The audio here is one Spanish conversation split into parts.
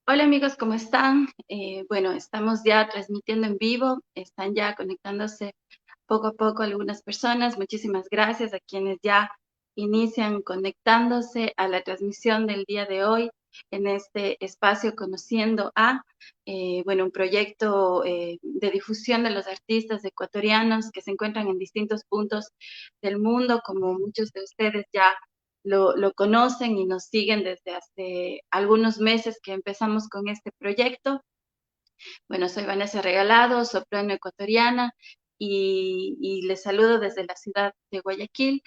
Hola amigos, ¿cómo están? Bueno, estamos ya transmitiendo en vivo, están ya conectándose poco a poco algunas personas. Muchísimas gracias a quienes ya inician conectándose a la transmisión del día de hoy en este espacio Conociendo a, bueno, un proyecto de difusión de los artistas ecuatorianos que se encuentran en distintos puntos del mundo, como muchos de ustedes ya lo conocen y nos siguen desde hace algunos meses que empezamos con este proyecto. Bueno, soy Vanessa Regalado, soprano ecuatoriana y les saludo desde la ciudad de Guayaquil.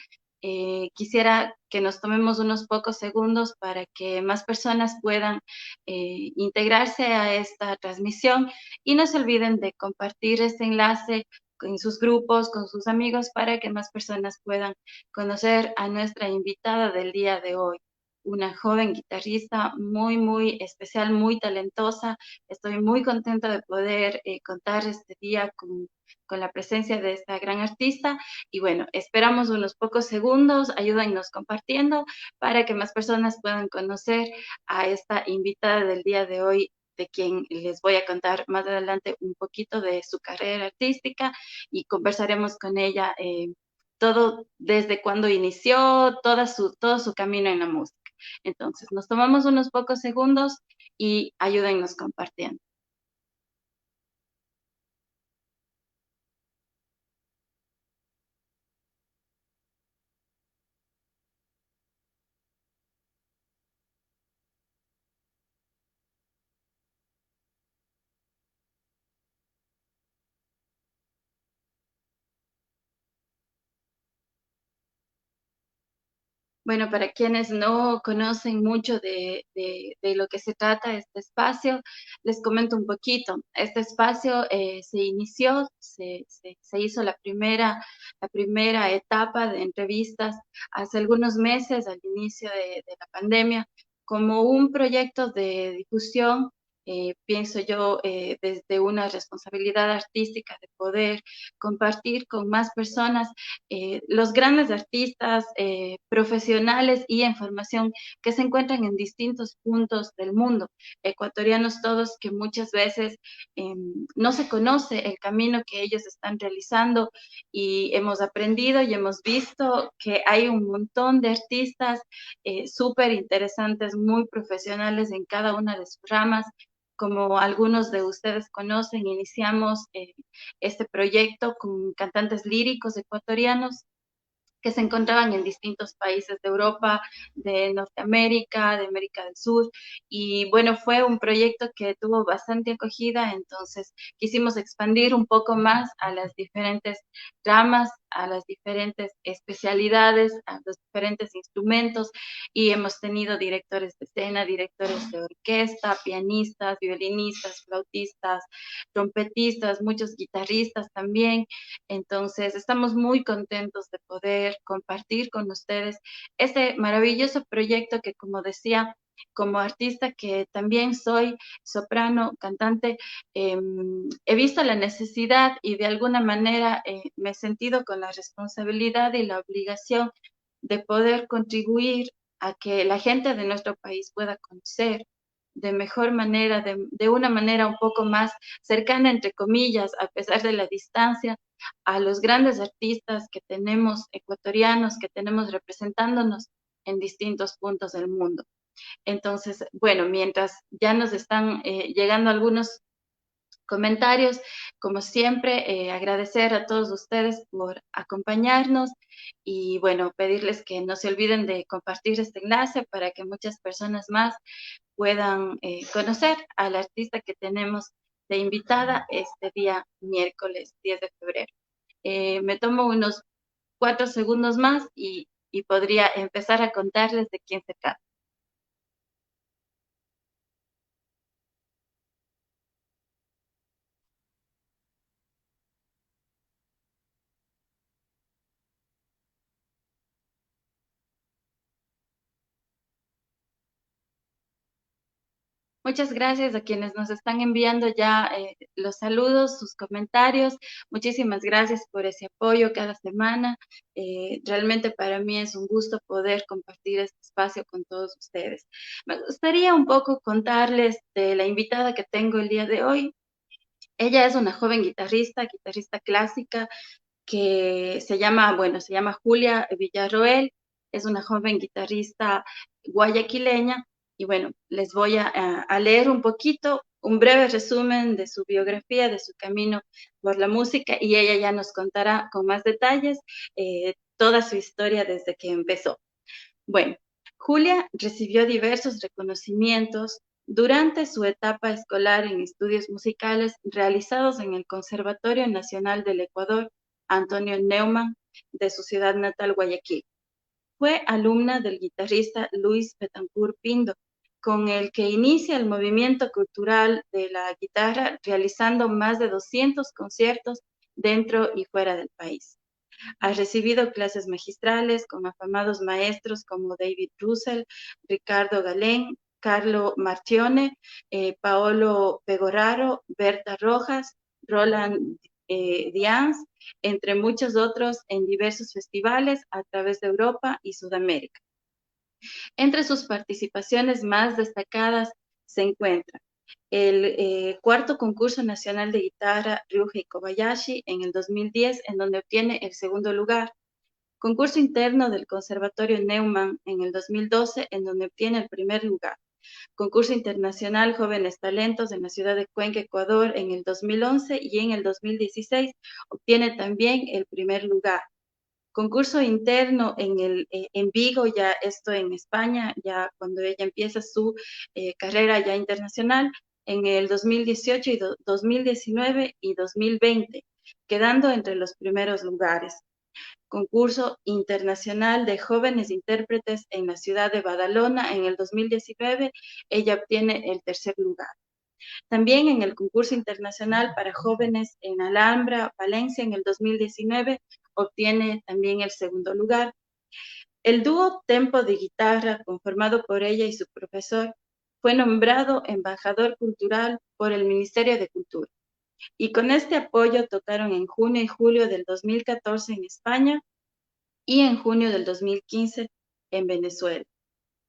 Quisiera que nos tomemos unos pocos segundos para que más personas puedan integrarse a esta transmisión y no se olviden de compartir este enlace en sus grupos, con sus amigos, para que más personas puedan conocer a nuestra invitada del día de hoy, una joven guitarrista muy especial, muy talentosa. Estoy muy contenta de poder contar este día con la presencia de esta gran artista. Y bueno, esperamos unos pocos segundos, ayúdennos compartiendo para que más personas puedan conocer a esta invitada del día de hoy, de quien les voy a contar más adelante un poquito de su carrera artística y conversaremos con ella todo desde cuando inició, todo su camino en la música. Entonces, nos tomamos unos pocos segundos y ayúdennos compartiendo. Bueno, para quienes no conocen mucho de lo que se trata este espacio, les comento un poquito. Este espacio se inició, se hizo la primera etapa de entrevistas hace algunos meses, al inicio de la pandemia, como un proyecto de difusión. Pienso yo, desde una responsabilidad artística de poder compartir con más personas los grandes artistas profesionales y en formación que se encuentran en distintos puntos del mundo, ecuatorianos todos que muchas veces no se conoce el camino que ellos están realizando y hemos aprendido y hemos visto que hay un montón de artistas súper interesantes, muy profesionales en cada una de sus ramas. Como algunos de ustedes conocen, iniciamos este proyecto con cantantes líricos ecuatorianos que se encontraban en distintos países de Europa, de Norteamérica, de América del Sur. Y bueno, fue un proyecto que tuvo bastante acogida, entonces quisimos expandir un poco más a las diferentes ramas, a las diferentes especialidades, a los diferentes instrumentos y hemos tenido directores de escena, directores de orquesta, pianistas, violinistas, flautistas, trompetistas, muchos guitarristas también. Entonces, estamos muy contentos de poder compartir con ustedes este maravilloso proyecto que, como decía, como artista que también soy soprano, cantante, he visto la necesidad y de alguna manera me he sentido con la responsabilidad y la obligación de poder contribuir a que la gente de nuestro país pueda conocer de mejor manera, de una manera un poco más cercana, entre comillas, a pesar de la distancia, a los grandes artistas que tenemos ecuatorianos, que tenemos representándonos en distintos puntos del mundo. Entonces, bueno, mientras ya nos están llegando algunos comentarios, como siempre, agradecer a todos ustedes por acompañarnos y bueno, pedirles que no se olviden de compartir este enlace para que muchas personas más puedan conocer al artista que tenemos de invitada este día miércoles 10 de febrero. Me tomo unos 4 segundos más y podría empezar a contarles de quién se trata. Muchas gracias a quienes nos están enviando ya los saludos, sus comentarios. Muchísimas gracias por ese apoyo cada semana. Realmente para mí es un gusto poder compartir este espacio con todos ustedes. Me gustaría un poco contarles de la invitada que tengo el día de hoy. Ella es una joven guitarrista, guitarrista clásica, que se llama Julia Villarroel, es una joven guitarrista guayaquileña y bueno, les voy a leer un poquito, un breve resumen de su biografía, de su camino por la música y ella ya nos contará con más detalles toda su historia desde que empezó. Bueno, Julia recibió diversos reconocimientos durante su etapa escolar en estudios musicales realizados en el Conservatorio Nacional del Ecuador, Antonio Neumann, de su ciudad natal, Guayaquil. Fue alumna del guitarrista Luis Betancourt Pindo, con el que inicia el movimiento cultural de la guitarra, realizando más de 200 conciertos dentro y fuera del país. Ha recibido clases magistrales con afamados maestros como David Russell, Ricardo Galén, Carlo Martione, Paolo Pegoraro, Berta Rojas, Roland Diaz, entre muchos otros en diversos festivales a través de Europa y Sudamérica. Entre sus participaciones más destacadas se encuentra el cuarto concurso nacional de guitarra Ryuhei Kobayashi en el 2010, en donde obtiene el segundo lugar. Concurso interno del Conservatorio Neumann en el 2012, en donde obtiene el primer lugar. Concurso internacional Jóvenes Talentos en la ciudad de Cuenca, Ecuador, en el 2011 y en el 2016 obtiene también el primer lugar. Concurso interno en Vigo, ya esto en España, ya cuando ella empieza su carrera ya internacional, en el 2018 y 2019 y 2020, quedando entre los primeros lugares. Concurso internacional de jóvenes intérpretes en la ciudad de Badalona en el 2019, ella obtiene el tercer lugar. También en el concurso internacional para jóvenes en Alhambra, Valencia, en el 2019, obtiene también el segundo lugar. El dúo Tempo de Guitarra, conformado por ella y su profesor, fue nombrado embajador cultural por el Ministerio de Cultura. Y con este apoyo tocaron en junio y julio del 2014 en España y en junio del 2015 en Venezuela.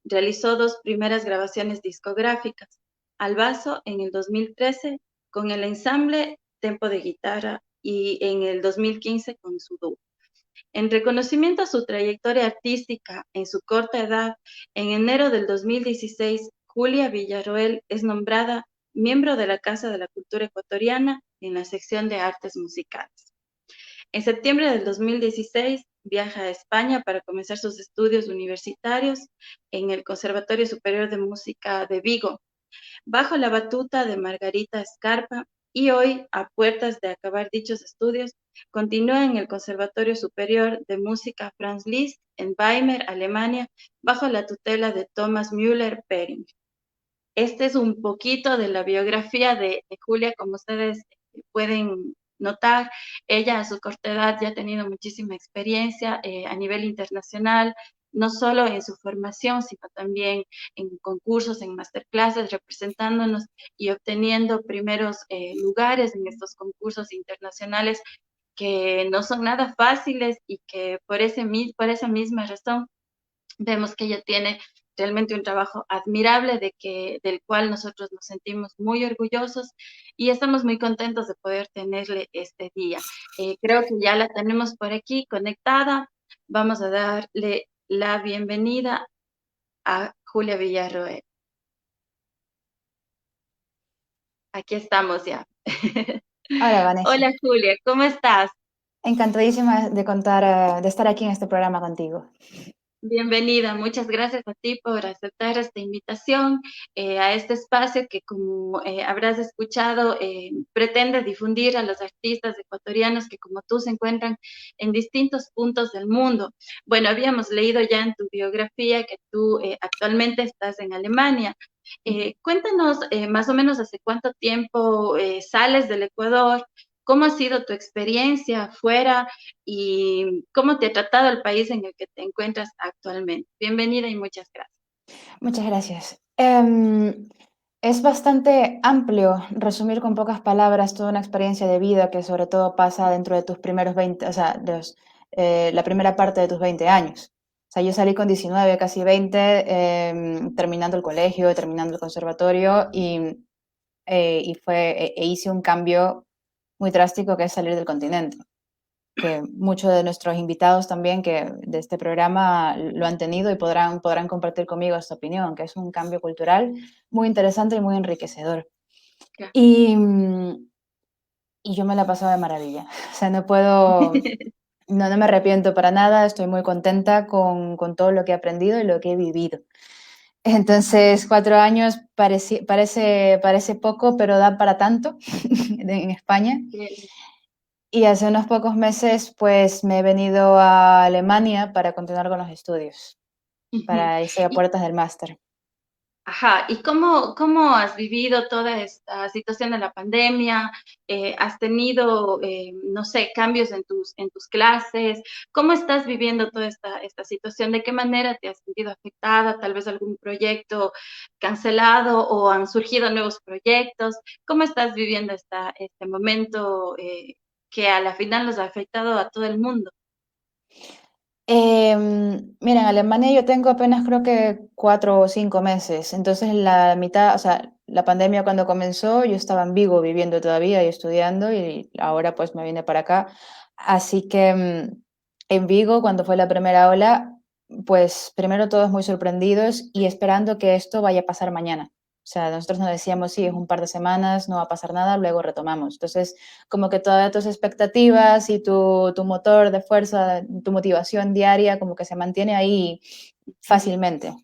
Realizó dos primeras grabaciones discográficas, Al Vaso en el 2013 con el ensamble Tempo de Guitarra y en el 2015 con su dúo. En reconocimiento a su trayectoria artística en su corta edad, en enero del 2016, Julia Villarroel es nombrada miembro de la Casa de la Cultura Ecuatoriana en la sección de Artes Musicales. En septiembre del 2016 viaja a España para comenzar sus estudios universitarios en el Conservatorio Superior de Música de Vigo, bajo la batuta de Margarita Escarpa, y hoy, a puertas de acabar dichos estudios, continúa en el Conservatorio Superior de Música Franz Liszt en Weimar, Alemania, bajo la tutela de Thomas Müller-Pering. Este es un poquito de la biografía de Julia, como ustedes pueden notar. Ella a su corta edad ya ha tenido muchísima experiencia a nivel internacional, no solo en su formación, sino también en concursos, en masterclasses, representándonos y obteniendo primeros lugares en estos concursos internacionales que no son nada fáciles y que por esa misma razón vemos que ella tiene realmente un trabajo admirable del cual nosotros nos sentimos muy orgullosos y estamos muy contentos de poder tenerle este día. Creo que ya la tenemos por aquí conectada. Vamos a darle la bienvenida a Julia Villarroel. Aquí estamos ya. Hola Vanessa, Hola Julia, ¿cómo estás? encantadísima de contar, de estar aquí en este programa contigo. Bienvenida, muchas gracias a ti por aceptar esta invitación a este espacio que, como habrás escuchado, pretende difundir a los artistas ecuatorianos que, como tú, se encuentran en distintos puntos del mundo. Bueno, habíamos leído ya en tu biografía que tú actualmente estás en Alemania. Cuéntanos más o menos hace cuánto tiempo sales del Ecuador, cómo ha sido tu experiencia afuera y cómo te ha tratado el país en el que te encuentras actualmente. Bienvenida y muchas gracias. Muchas gracias. Es bastante amplio resumir con pocas palabras toda una experiencia de vida que sobre todo pasa dentro de tus primeros 20, o sea, la primera parte de tus 20 años. O sea, yo salí con 19, casi 20, terminando el colegio, terminando el conservatorio y hice un cambio muy drástico que es salir del continente, que muchos de nuestros invitados también que de este programa lo han tenido y podrán compartir conmigo esta opinión, que es un cambio cultural muy interesante y muy enriquecedor. Ya. Y, y yo me la he pasado de maravilla. O sea, no me arrepiento para nada, estoy muy contenta con todo lo que he aprendido y lo que he vivido. Entonces, 4 años parece poco, pero da para tanto en España. Bien. Y hace unos pocos meses, pues me he venido a Alemania para continuar con los estudios, Ujú. para irse a Y, puertas del máster. ajá, ¿y cómo has vivido toda esta situación de la pandemia? ¿Has tenido, no sé, cambios en tus clases? ¿Cómo estás viviendo toda esta situación? ¿De qué manera te has sentido afectada? ¿Tal vez algún proyecto cancelado o han surgido nuevos proyectos? ¿Cómo estás viviendo este momento que a la final nos ha afectado a todo el mundo? Mira, en Alemania yo tengo apenas creo que 4 o 5 meses, entonces la mitad, o sea, la pandemia cuando comenzó yo estaba en Vigo viviendo todavía y estudiando y ahora pues me vine para acá. Así que en Vigo cuando fue la primera ola, pues primero todos muy sorprendidos y esperando que esto vaya a pasar mañana. O sea, nosotros nos decíamos, sí, es un par de semanas, no va a pasar nada, luego retomamos. Entonces, como que todas tus expectativas y tu motor de fuerza, tu motivación diaria, como que se mantiene ahí fácilmente.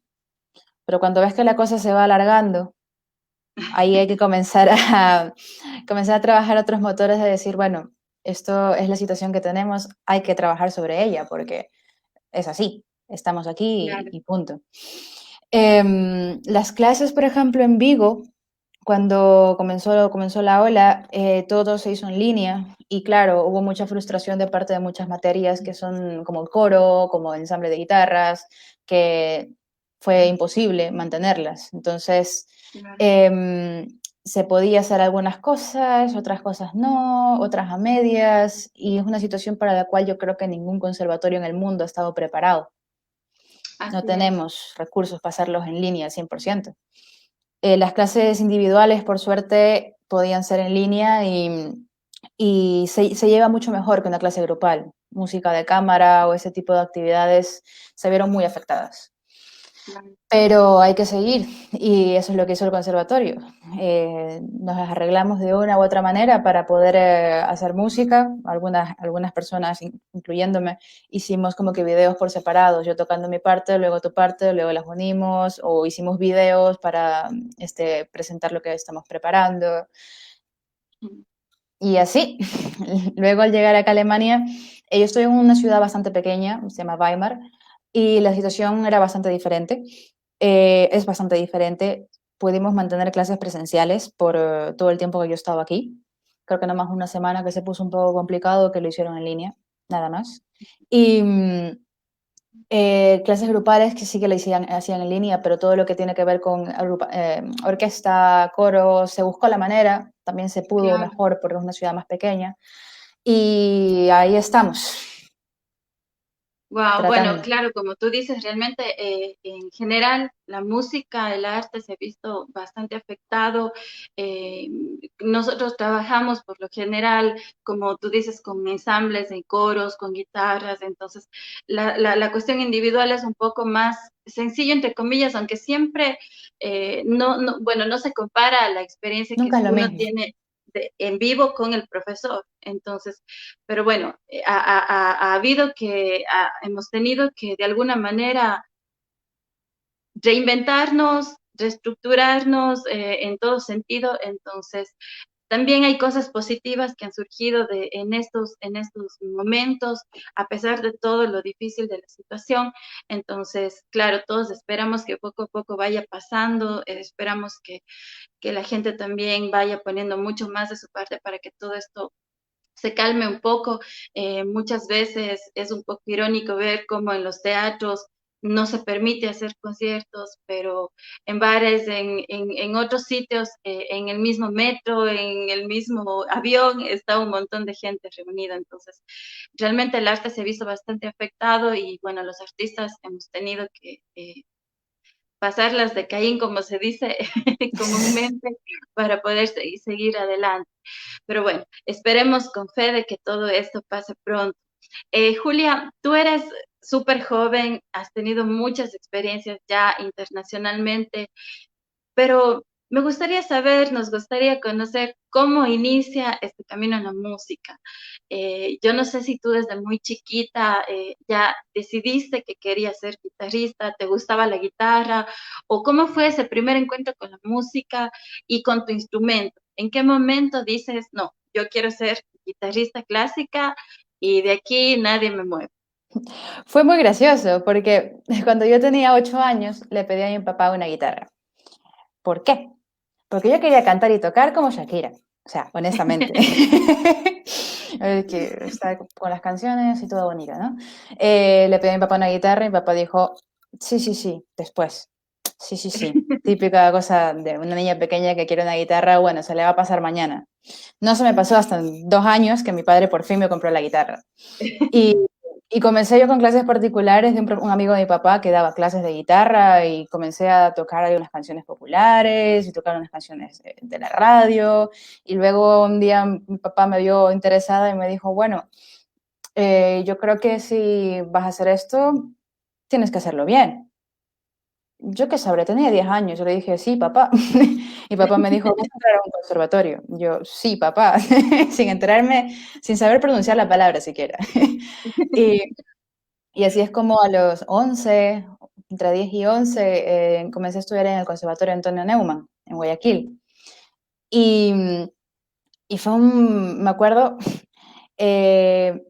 Pero cuando ves que la cosa se va alargando, ahí hay que comenzar a trabajar otros motores de decir, bueno, esto es la situación que tenemos, hay que trabajar sobre ella porque es así, estamos aquí Claro, y punto. Las clases, por ejemplo, en Vigo, cuando comenzó la ola, todo se hizo en línea y claro, hubo mucha frustración de parte de muchas materias que son como el coro, como el ensamble de guitarras, que fue imposible mantenerlas. Entonces, claro. eh, se podía hacer algunas cosas, otras cosas no, otras a medias, y es una situación para la cual yo creo que ningún conservatorio en el mundo ha estado preparado. No Así es. tenemos recursos para hacerlos en línea al 100%. Las clases individuales, por suerte, podían ser en línea y se lleva mucho mejor que una clase grupal. Música de cámara o ese tipo de actividades se vieron muy afectadas. Claro. Pero hay que seguir y eso es lo que hizo el conservatorio. Nos las arreglamos de una u otra manera para poder hacer música. Algunas personas, incluyéndome, hicimos como que videos por separados. Yo tocando mi parte, luego tu parte, luego las unimos o hicimos videos para presentar lo que estamos preparando. Y así, luego al llegar acá a Alemania, yo estoy en una ciudad bastante pequeña, se llama Weimar, y la situación era bastante diferente. Es bastante diferente. Pudimos mantener clases presenciales por todo el tiempo que yo estaba aquí. Creo que nomás una semana que se puso un poco complicado, que lo hicieron en línea, nada más. Y clases grupales que sí que hacían en línea, pero todo lo que tiene que ver con orquesta, coro, se buscó la manera, también se pudo Claro. mejor porque es una ciudad más pequeña. Y ahí estamos, Wow, bueno, tratando. claro, como tú dices, realmente en general la música, el arte se ha visto bastante afectado. Eh, Nosotros trabajamos por lo general, como tú dices, con ensambles en coros, con guitarras, entonces la cuestión individual es un poco más sencillo, entre comillas, aunque siempre bueno, no se compara a la experiencia que Nunca es lo uno mismo. tiene en vivo con el profesor. Entonces, pero bueno, ha habido hemos tenido que de alguna manera reinventarnos, reestructurarnos en todo sentido. Entonces, también hay cosas positivas que han surgido en estos momentos, a pesar de todo lo difícil de la situación. Entonces, claro, todos esperamos que poco a poco vaya pasando, esperamos que la gente también vaya poniendo mucho más de su parte para que todo esto se calme un poco. Muchas veces es un poco irónico ver cómo en los teatros no se permite hacer conciertos, pero en bares, en otros sitios, en el mismo metro, en el mismo avión, está un montón de gente reunida. Entonces, realmente el arte se ha visto bastante afectado y bueno, los artistas hemos tenido que pasarlas de Caín, como se dice comúnmente, para poder seguir adelante. Pero bueno, esperemos con fe de que todo esto pase pronto. Julia, tú eres súper joven, has tenido muchas experiencias ya internacionalmente, pero me gustaría saber, nos gustaría conocer cómo inicia este camino en la música. Yo no sé si tú desde muy chiquita ya decidiste que querías ser guitarrista, te gustaba la guitarra, o cómo fue ese primer encuentro con la música y con tu instrumento. ¿En qué momento dices, no, yo quiero ser guitarrista clásica y de aquí nadie me mueve? Fue muy gracioso porque cuando yo tenía 8 años le pedí a mi papá una guitarra. ¿Por qué? Porque yo quería cantar y tocar como Shakira. O sea, honestamente. Que está con las canciones y todo bonito, ¿no? Le pedí a mi papá una guitarra y mi papá dijo, sí, sí, sí, después. Sí, sí, sí. Típica cosa de una niña pequeña que quiere una guitarra, bueno, se le va a pasar mañana. No se me pasó hasta 2 años que mi padre por fin me compró la guitarra. Y, y comencé yo con clases particulares de un amigo de mi papá que daba clases de guitarra y comencé a tocar algunas canciones populares y tocar unas canciones de la radio. Y luego un día mi papá me vio interesada y me dijo, bueno, yo creo que si vas a hacer esto, tienes que hacerlo bien. Yo qué sabré, tenía 10 años. Yo le dije, sí, papá. Y papá me dijo, vas a entrar a un conservatorio. Yo, sí, papá, sin enterarme, sin saber pronunciar la palabra siquiera. Y, y así es como a los 11, entre 10 y 11, comencé a estudiar en el Conservatorio Antonio Neumann, en Guayaquil. Y, y fue me acuerdo, eh,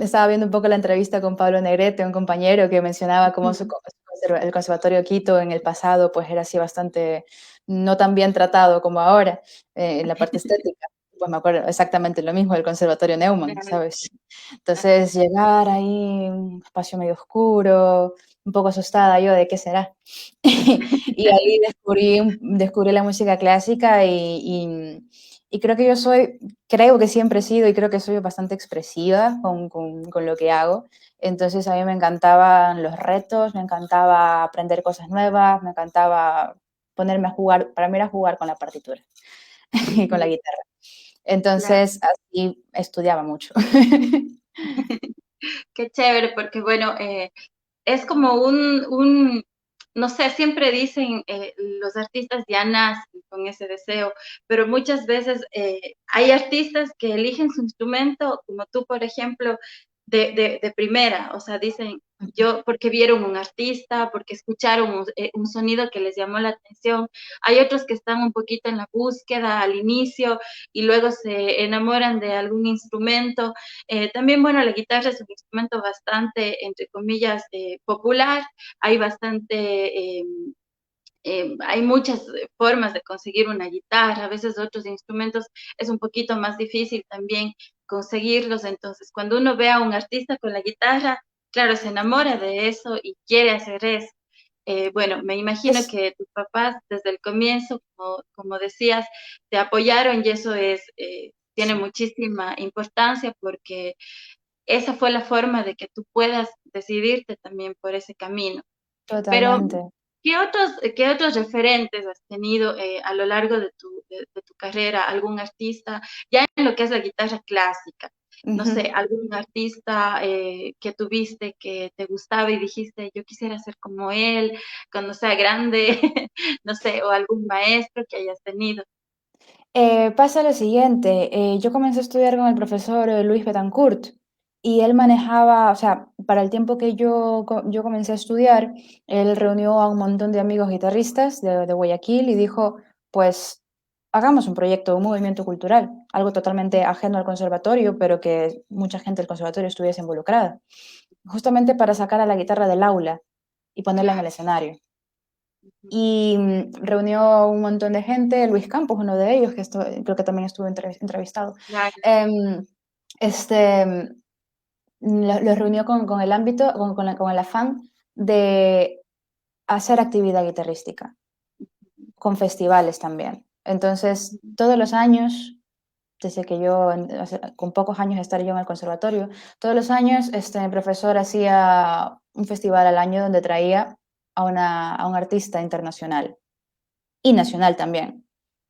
estaba viendo un poco la entrevista con Pablo Negrete, un compañero que mencionaba cómo el Conservatorio de Quito en el pasado pues era así bastante no tan bien tratado como ahora en la parte estética. Pues me acuerdo exactamente lo mismo del Conservatorio Neumann, ¿sabes? Entonces llegar ahí, un espacio medio oscuro, un poco asustada yo de qué será. Y ahí descubrí la música clásica y creo que creo que siempre he sido y creo que soy bastante expresiva con lo que hago. Entonces a mí me encantaban los retos, me encantaba aprender cosas nuevas, me encantaba ponerme a jugar, para mí era jugar con la partitura y con la guitarra. Claro. Entonces así estudiaba mucho. Qué chévere, porque bueno, es como no sé, siempre dicen los artistas ya nacen con ese deseo, pero muchas veces hay artistas que eligen su instrumento, como tú, por ejemplo, de primera, o sea, dicen, yo, porque vieron un artista, porque escucharon un sonido que les llamó la atención. Hay otros que están un poquito en la búsqueda al inicio y luego se enamoran de algún instrumento. También, bueno, la guitarra es un instrumento bastante, entre comillas, popular. Hay hay muchas formas de conseguir una guitarra. A veces otros instrumentos es un poquito más difícil también conseguirlos. Entonces, cuando uno ve a un artista con la guitarra, claro, se enamora de eso y quiere hacer eso. Bueno, me imagino Es que tus papás desde el comienzo, como decías, te apoyaron y eso tiene sí, muchísima importancia porque esa fue la forma de que tú puedas decidirte también por ese camino. Pero, totalmente. qué otros referentes has tenido a lo largo de tu carrera? ¿Algún artista? Ya en lo que es la guitarra clásica, no sé, Ujú. algún artista que tuviste que te gustaba y dijiste, yo quisiera ser como él cuando sea grande, no sé, o algún maestro que hayas tenido. Pasa lo siguiente, yo comencé a estudiar con el profesor Luis Betancourt y él manejaba, o sea, para el tiempo que yo comencé a estudiar, él reunió a un montón de amigos guitarristas de Guayaquil y dijo, pues hagamos un proyecto, un movimiento cultural, algo totalmente ajeno al conservatorio, pero que mucha gente del conservatorio estuviese involucrada, justamente para sacar a la guitarra del aula y ponerla en el Claro. escenario. Y reunió un montón de gente, Luis Campos, uno de ellos, creo que también estuvo entrevistado. Claro. Em, este, los reunió con el ámbito, con el afán de hacer actividad guitarrística, con festivales también. Entonces, todos los años, desde que yo, con pocos años de estar yo en el conservatorio, todos los años mi profesor hacía un festival al año donde traía a un artista internacional y nacional también.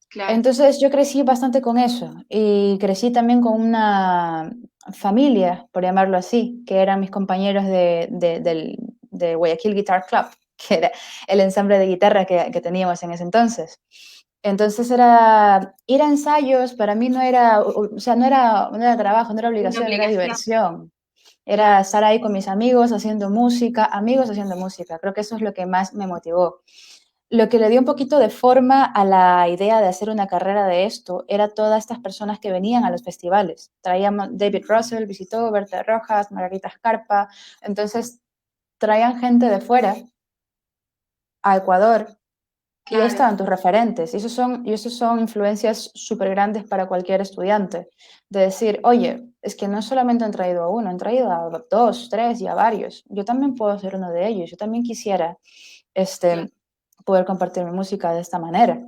Claro. Entonces yo crecí bastante con eso y crecí también con una familia, por llamarlo así, que eran mis compañeros de Guayaquil Guitar Club, que era el ensamble de guitarra que teníamos en ese entonces. Entonces era ir a ensayos, para mí no era, o sea, no era trabajo, no era Una obligación, era obligación, diversión. Era claro. estar ahí con mis amigos haciendo música, amigos haciendo música. Creo que eso es lo que más me motivó. Lo que le dio un poquito de forma a la idea de hacer una carrera de esto era todas estas personas que venían a los festivales. Traíamos David Russell, visitó Berta Rojas, Margarita Escarpa. Entonces traían gente de fuera a Ecuador y ahí Claro, estaban tus referentes. Y eso son influencias súper grandes para cualquier estudiante. De decir, oye, es que no solamente han traído a uno, han traído a dos, tres y a varios. Yo también puedo ser uno de ellos. Yo también quisiera claro. este, poder compartir mi música de esta manera.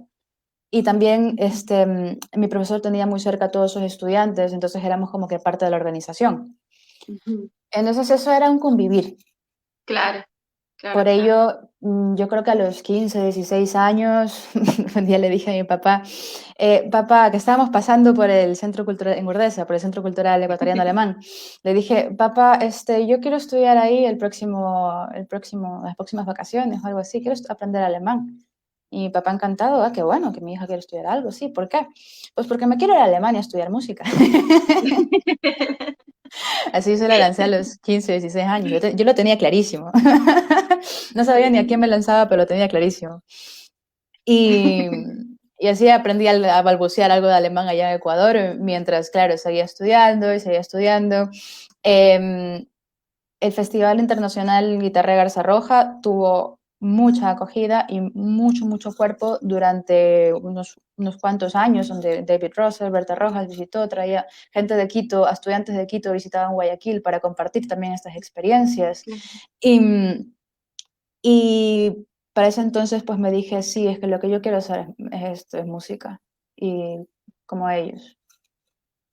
Y también mi profesor tenía muy cerca a todos sus estudiantes, entonces éramos como que parte de la organización. Ujú. Entonces eso era un convivir. Claro, claro, Por claro. ello, yo creo que a los 15, 16 años, un día le dije a mi papá, papá, que estábamos pasando por el Centro Cultural en Urdesa, por el Centro Cultural Ecuatoriano Alemán, le dije, papá, yo quiero estudiar ahí las próximas vacaciones o algo así, quiero aprender alemán. Y mi papá encantado, qué bueno que mi hija quiere estudiar algo, sí, ¿por qué? Pues porque me quiero ir a Alemania a estudiar música. Así se la lancé a los 15, 16 años. Yo lo tenía clarísimo. No sabía ni a quién me lanzaba, pero lo tenía clarísimo. Y, y así aprendí a balbucear algo de alemán allá en Ecuador, mientras, claro, seguía estudiando y seguía estudiando. Eh, el Festival Internacional Guitarra Garza Roja tuvo mucha acogida y mucho, mucho cuerpo durante unos cuantos años, donde David Russell, Berta Rojas visitó, traía gente de Quito, estudiantes de Quito visitaban Guayaquil para compartir también estas experiencias. Y, y para ese entonces pues me dije, sí, es que lo que yo quiero hacer es esto, es música, y como ellos.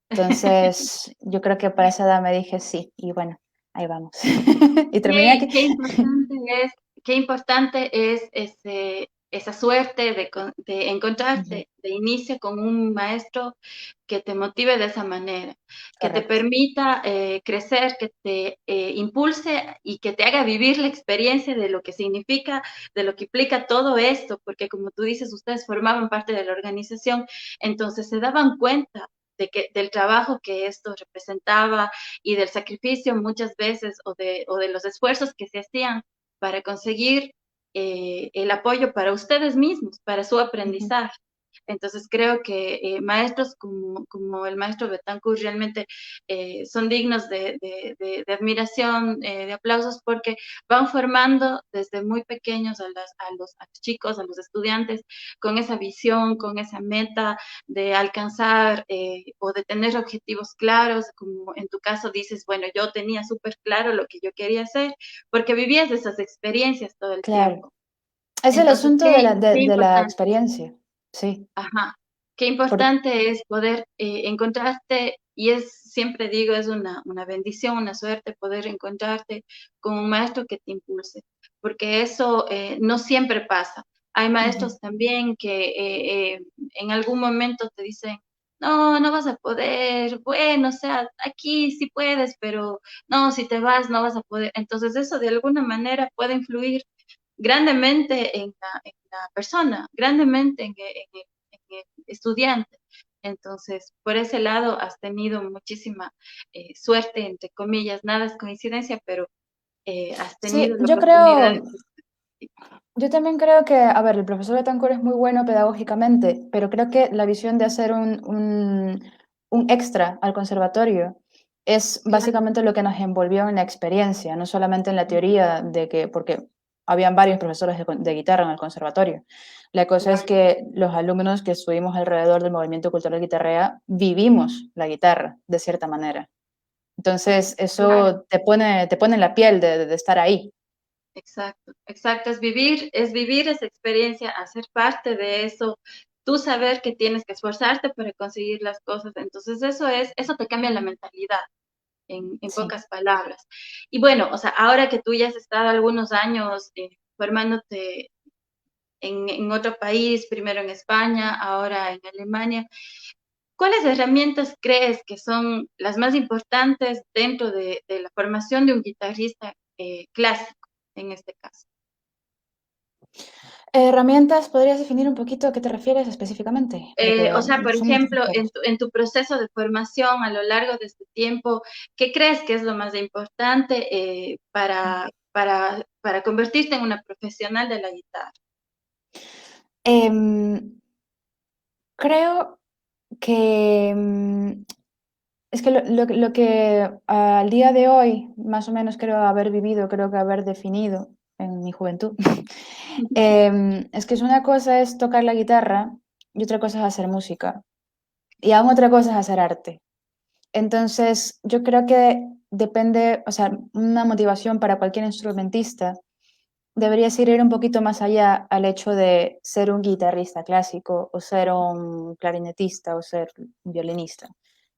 Entonces, yo creo que para esa edad me dije sí, y bueno, ahí vamos. Y terminé aquí. Qué importante es, qué importante es esa suerte de Ujú, encontrarte de inicio con un maestro que te motive de esa manera, que te correcto. permita crecer, que te impulse y que te haga vivir la experiencia de lo que significa, de lo que implica todo esto, porque como tú dices, ustedes formaban parte de la organización, entonces se daban cuenta del trabajo que esto representaba y del sacrificio muchas veces o de los esfuerzos que se hacían para conseguir el apoyo para ustedes mismos, para su Ujú. aprendizaje. Entonces creo que maestros como el maestro Betancourt realmente son dignos de admiración, de aplausos, porque van formando desde muy pequeños a los chicos, a los estudiantes, con esa visión, con esa meta de alcanzar o de tener objetivos claros, como en tu caso dices, bueno, yo tenía súper claro lo que yo quería hacer, porque vivías de esas experiencias todo el Claro. tiempo. Es el Entonces, asunto de la, qué de la importante. experiencia. Sí. Ajá. Qué Por- importante es poder encontrarte, y es, siempre digo, es una bendición, una suerte poder encontrarte con un maestro que te impulse, porque eso no siempre pasa. Hay Ujú. maestros también que en algún momento te dicen, no, no vas a poder, bueno, o sea, aquí sí puedes, pero no, si te vas, no vas a poder. Entonces eso de alguna manera puede influir grandemente en la persona, grandemente en el estudiante. Entonces, por ese lado has tenido muchísima suerte, entre comillas, nada es coincidencia, pero has Sí, tenido la oportunidad de... yo también creo que, a ver, el profesor Betancourt es muy bueno pedagógicamente, pero creo que la visión de hacer un extra al conservatorio es Claro, básicamente lo que nos envolvió en la experiencia, no solamente en la teoría de que, porque habían varios profesores de guitarra en el conservatorio. La cosa es claro, que los alumnos que estuvimos alrededor del movimiento cultural guitarrea vivimos la guitarra de cierta manera. Entonces, Claro. eso te pone en la piel de estar ahí. Exacto, exacto, es vivir esa experiencia, hacer parte de eso, tú saber que tienes que esforzarte para conseguir las cosas, entonces eso te cambia la mentalidad, en Sí. pocas palabras. Y bueno, o sea, ahora que tú ya has estado algunos años formándote en otro país, primero en España, ahora en Alemania, ¿cuáles herramientas crees que son las más importantes dentro de la formación de un guitarrista clásico, en este caso? Herramientas, ¿podrías definir un poquito a qué te refieres específicamente? O Porque sea, por son muchos ejemplo, factores. en tu proceso de formación a lo largo de este tiempo, ¿qué crees que es lo más importante para convertirte en una profesional de la guitarra? Em, creo que es que lo que al día de hoy, más o menos creo haber vivido, creo que haber definido en mi juventud, es que es una cosa es tocar la guitarra y otra cosa es hacer música. Y aún otra cosa es hacer arte. Entonces, yo creo que depende, o sea, una motivación para cualquier instrumentista debería ser ir un poquito más allá al hecho de ser un guitarrista clásico o ser un clarinetista o ser un violinista.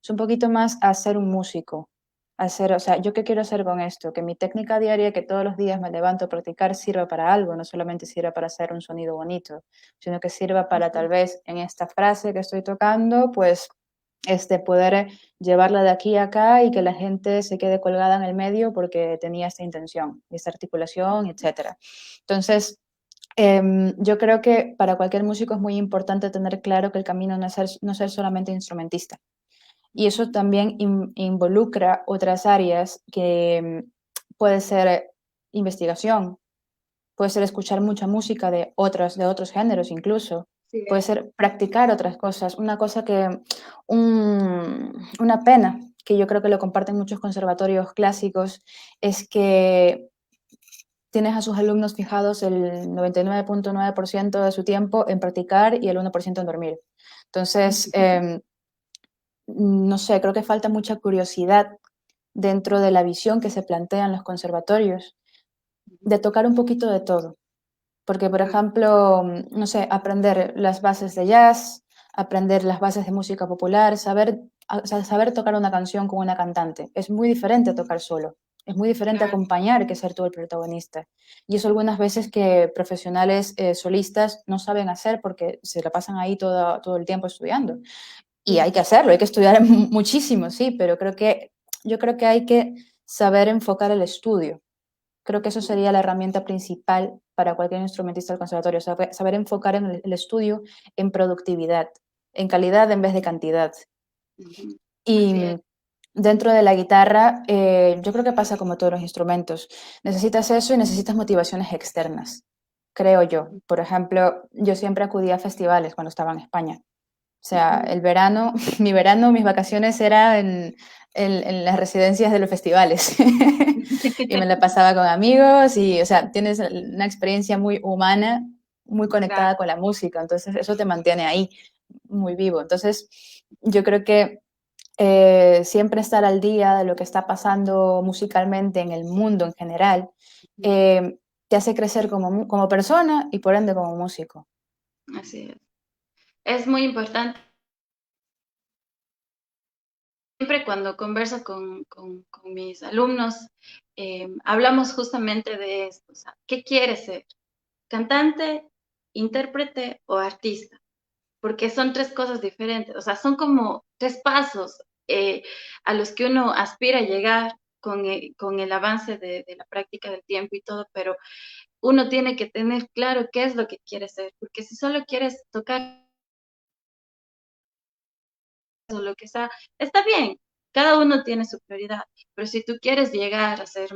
Es un poquito más a ser un músico, a ser, o sea, ¿yo qué quiero hacer con esto? Que mi técnica diaria, que todos los días me levanto a practicar, sirva para algo, no solamente sirva para hacer un sonido bonito, sino que sirva para tal vez en esta frase que estoy tocando, pues poder llevarla de aquí a acá y que la gente se quede colgada en el medio porque tenía esta intención, esta articulación, etcétera. Entonces, yo creo que para cualquier músico es muy importante tener claro que el camino no es ser solamente instrumentista. Y eso también involucra otras áreas que puede ser investigación, puede ser escuchar mucha música de otros géneros incluso, Sí, puede ser practicar otras cosas. Una cosa una pena, que yo creo que lo comparten muchos conservatorios clásicos, es que tienes a sus alumnos fijados el 99.9% de su tiempo en practicar y el 1% en dormir. Entonces, no sé, creo que falta mucha curiosidad dentro de la visión que se plantea en los conservatorios de tocar un poquito de todo. Porque, por sí, ejemplo, no sé, aprender las bases de jazz, aprender las bases de música popular, o sea, saber tocar una canción con una cantante. Es muy diferente a tocar solo. Es muy diferente claro, acompañar que ser tú el protagonista. Y eso algunas veces que profesionales solistas no saben hacer porque se la pasan ahí todo el tiempo estudiando. Y hay que sí, hacerlo, hay que estudiar muchísimo, sí, pero yo creo que hay que saber enfocar el estudio. Creo que eso sería la herramienta principal para cualquier instrumentista del conservatorio, saber enfocar en el estudio en productividad, en calidad en vez de cantidad. ujú, Y así es. dentro de la guitarra, yo creo que pasa como todos los instrumentos. Necesitas eso y necesitas motivaciones externas, creo yo. Por ejemplo, yo siempre acudía a festivales cuando estaba en España. O sea, Ujú. el verano, mi verano, mis vacaciones eran en las residencias de los festivales. Y me la pasaba con amigos y, o sea, tienes una experiencia muy humana, muy Claro, conectada con la música. Entonces, eso te mantiene ahí, muy vivo. Entonces, yo creo que siempre estar al día de lo que está pasando musicalmente en el mundo en general ujú, eh, te hace crecer como persona y por ende como músico. así es. Es muy importante. Siempre cuando converso con mis alumnos, hablamos justamente de esto. O sea, ¿qué quieres ser? ¿Cantante, intérprete o artista? Porque son tres cosas diferentes. O sea, son como tres pasos eh, a los que uno aspira a llegar con el avance de la práctica del tiempo y todo, pero uno tiene que tener claro qué es lo que quiere ser, porque si solo quieres tocar o lo que sea, está bien, cada uno tiene su prioridad, pero si tú quieres llegar a hacer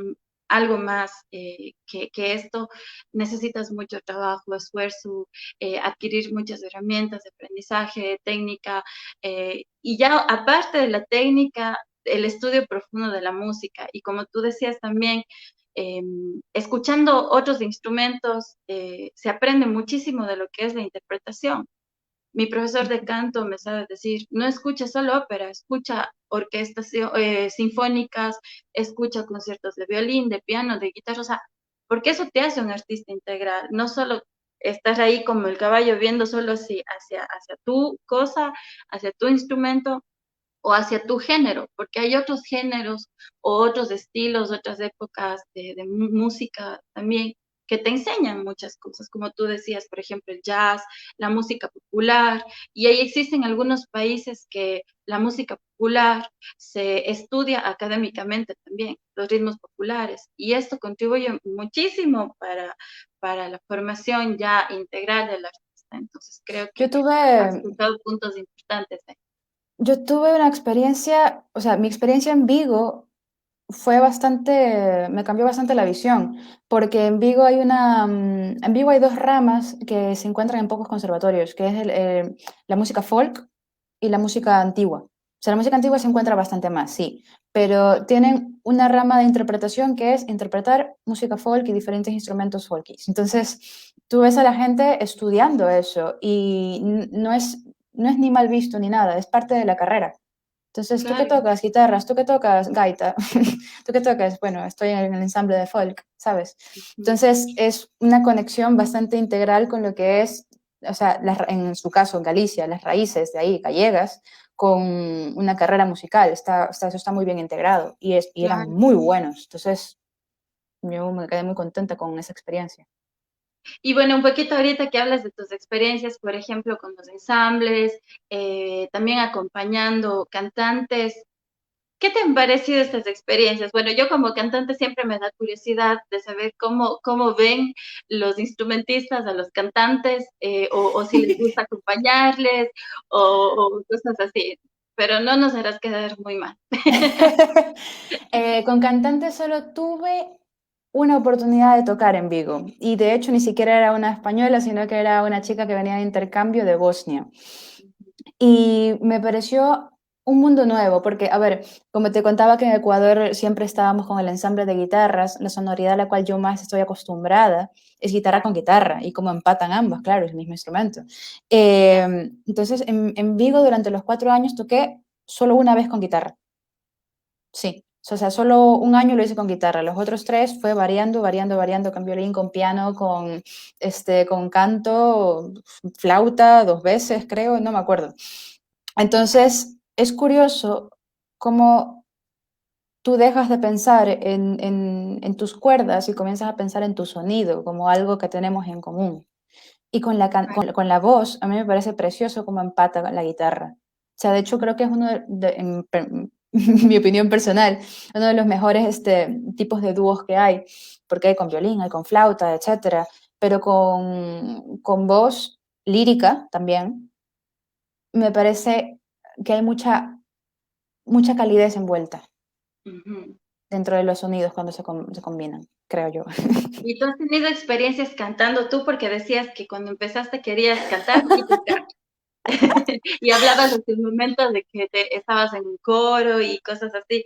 algo más que esto, necesitas mucho trabajo, esfuerzo, adquirir muchas herramientas de aprendizaje, técnica, y ya aparte de la técnica, el estudio profundo de la música. Y como tú decías también, eh, escuchando otros instrumentos, se aprende muchísimo de lo que es la interpretación. Mi profesor de canto me sabe decir, no escucha solo ópera, escucha orquestas sinfónicas, escucha conciertos de violín, de piano, de guitarra, o sea, porque eso te hace un artista integral, no solo estar ahí como el caballo viendo solo así hacia tu cosa, hacia tu instrumento o hacia tu género, porque hay otros géneros o otros estilos, otras épocas de música también que te enseñan muchas cosas, como tú decías, por ejemplo, el jazz, la música popular, y ahí existen algunos países que la música popular se estudia académicamente también, los ritmos populares, y esto contribuye muchísimo para la formación ya integral del artista. Entonces, creo Yo que has tuve, tocado puntos importantes ahí. yo tuve una experiencia, o sea, mi experiencia en Vigo fue bastante, me cambió bastante la visión, porque en Vigo hay en Vigo hay dos ramas que se encuentran en pocos conservatorios, que es la música folk y la música antigua. O sea, la música antigua se encuentra bastante más, sí, pero tienen una rama de interpretación que es interpretar música folk y diferentes instrumentos folkies. Entonces, tú ves a la gente estudiando eso y no es ni mal visto ni nada, es parte de la carrera. Entonces, ¿tú qué Claro. tocas? Guitarras, ¿tú qué tocas? Gaita. ¿Tú qué tocas? Bueno, estoy en el ensamble de folk, ¿sabes? Ujú. Entonces, es una conexión bastante integral con lo que es, o sea, en su caso, en Galicia, las raíces de ahí, gallegas, con una carrera musical. Eso está muy bien integrado y eran Claro. muy buenos. Entonces, yo me quedé muy contenta con esa experiencia. Y bueno, un poquito ahorita que hablas de tus experiencias, por ejemplo, con los ensambles, también acompañando cantantes, ¿qué te han parecido estas experiencias? Bueno, yo como cantante siempre me da curiosidad de saber cómo ven los instrumentistas a los cantantes, o si les gusta acompañarles, o cosas así, pero no nos harás quedar muy mal. Con cantantes solo tuve una oportunidad de tocar en Vigo y de hecho ni siquiera era una española, sino que era una chica que venía de intercambio de Bosnia. Y me pareció un mundo nuevo, porque, a ver, como te contaba que en Ecuador siempre estábamos con el ensamble de guitarras, la sonoridad a la cual yo más estoy acostumbrada es guitarra con guitarra, y como empatan ambas, claro, es el mismo instrumento. Entonces, en Vigo durante los 4 años toqué solo una vez con guitarra, sí. O sea, solo un año lo hice con guitarra, los otros tres fue variando, variando, variando, con violín, con piano, con canto, flauta, 2 veces creo, no me acuerdo. Entonces, es curioso cómo tú dejas de pensar en tus cuerdas y comienzas a pensar en tu sonido como algo que tenemos en común. Y con la voz, a mí me parece precioso cómo empata la guitarra. O sea, de hecho creo que es en mi opinión personal, uno de los mejores tipos de dúos que hay, porque hay con violín, hay con flauta, etcétera, pero con voz lírica también, me parece que hay mucha calidez envuelta Ujú. dentro de los sonidos cuando se combinan, creo yo. ¿Y tú has tenido experiencias cantando tú? Porque decías que cuando empezaste querías cantar y tocar. Y hablabas de tus momentos de que estabas en un coro y cosas así.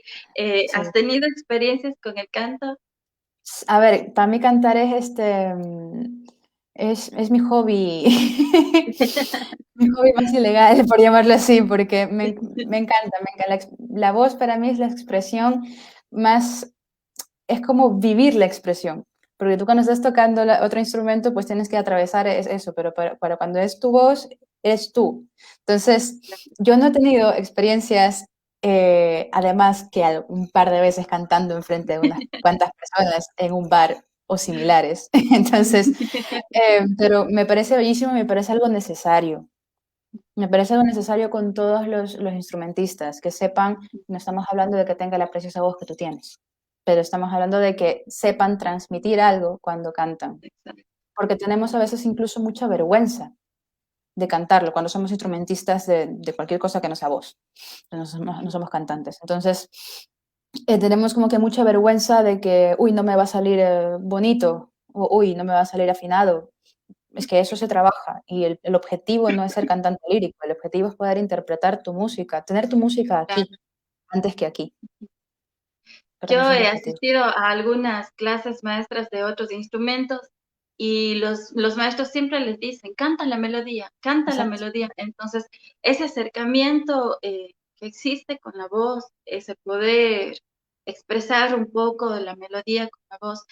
¿Has Sí. tenido experiencias con el canto? A ver, para mí cantar es mi hobby, mi hobby más ilegal, por llamarlo así, porque me encanta, me encanta. La voz para mí es la expresión más, es como vivir la expresión, porque tú cuando estás tocando otro instrumento, pues tienes que atravesar eso, pero para cuando es tu voz, eres tú. Entonces, yo no he tenido experiencias, además que un par de veces cantando enfrente de unas cuantas personas en un bar o similares. Entonces, pero me parece bellísimo, me parece algo necesario. Me parece algo necesario con todos los instrumentistas, que sepan, no estamos hablando de que tenga la preciosa voz que tú tienes, pero estamos hablando de que sepan transmitir algo cuando cantan, Exacto. porque tenemos a veces incluso mucha vergüenza de cantarlo cuando somos instrumentistas de cualquier cosa que no sea voz, no somos cantantes. Entonces, tenemos como que mucha vergüenza de que, uy, no me va a salir bonito, o uy, no me va a salir afinado, es que eso se trabaja y el objetivo no es ser cantante lírico, el objetivo es poder interpretar tu música, tener tu música aquí, antes que aquí. Para mí Yo ese es el he objetivo. asistido a algunas clases maestras de otros instrumentos y los maestros siempre les dicen, canta la Exacto, melodía. Entonces, ese acercamiento que existe con la voz, ese poder expresar un poco de la melodía con la voz,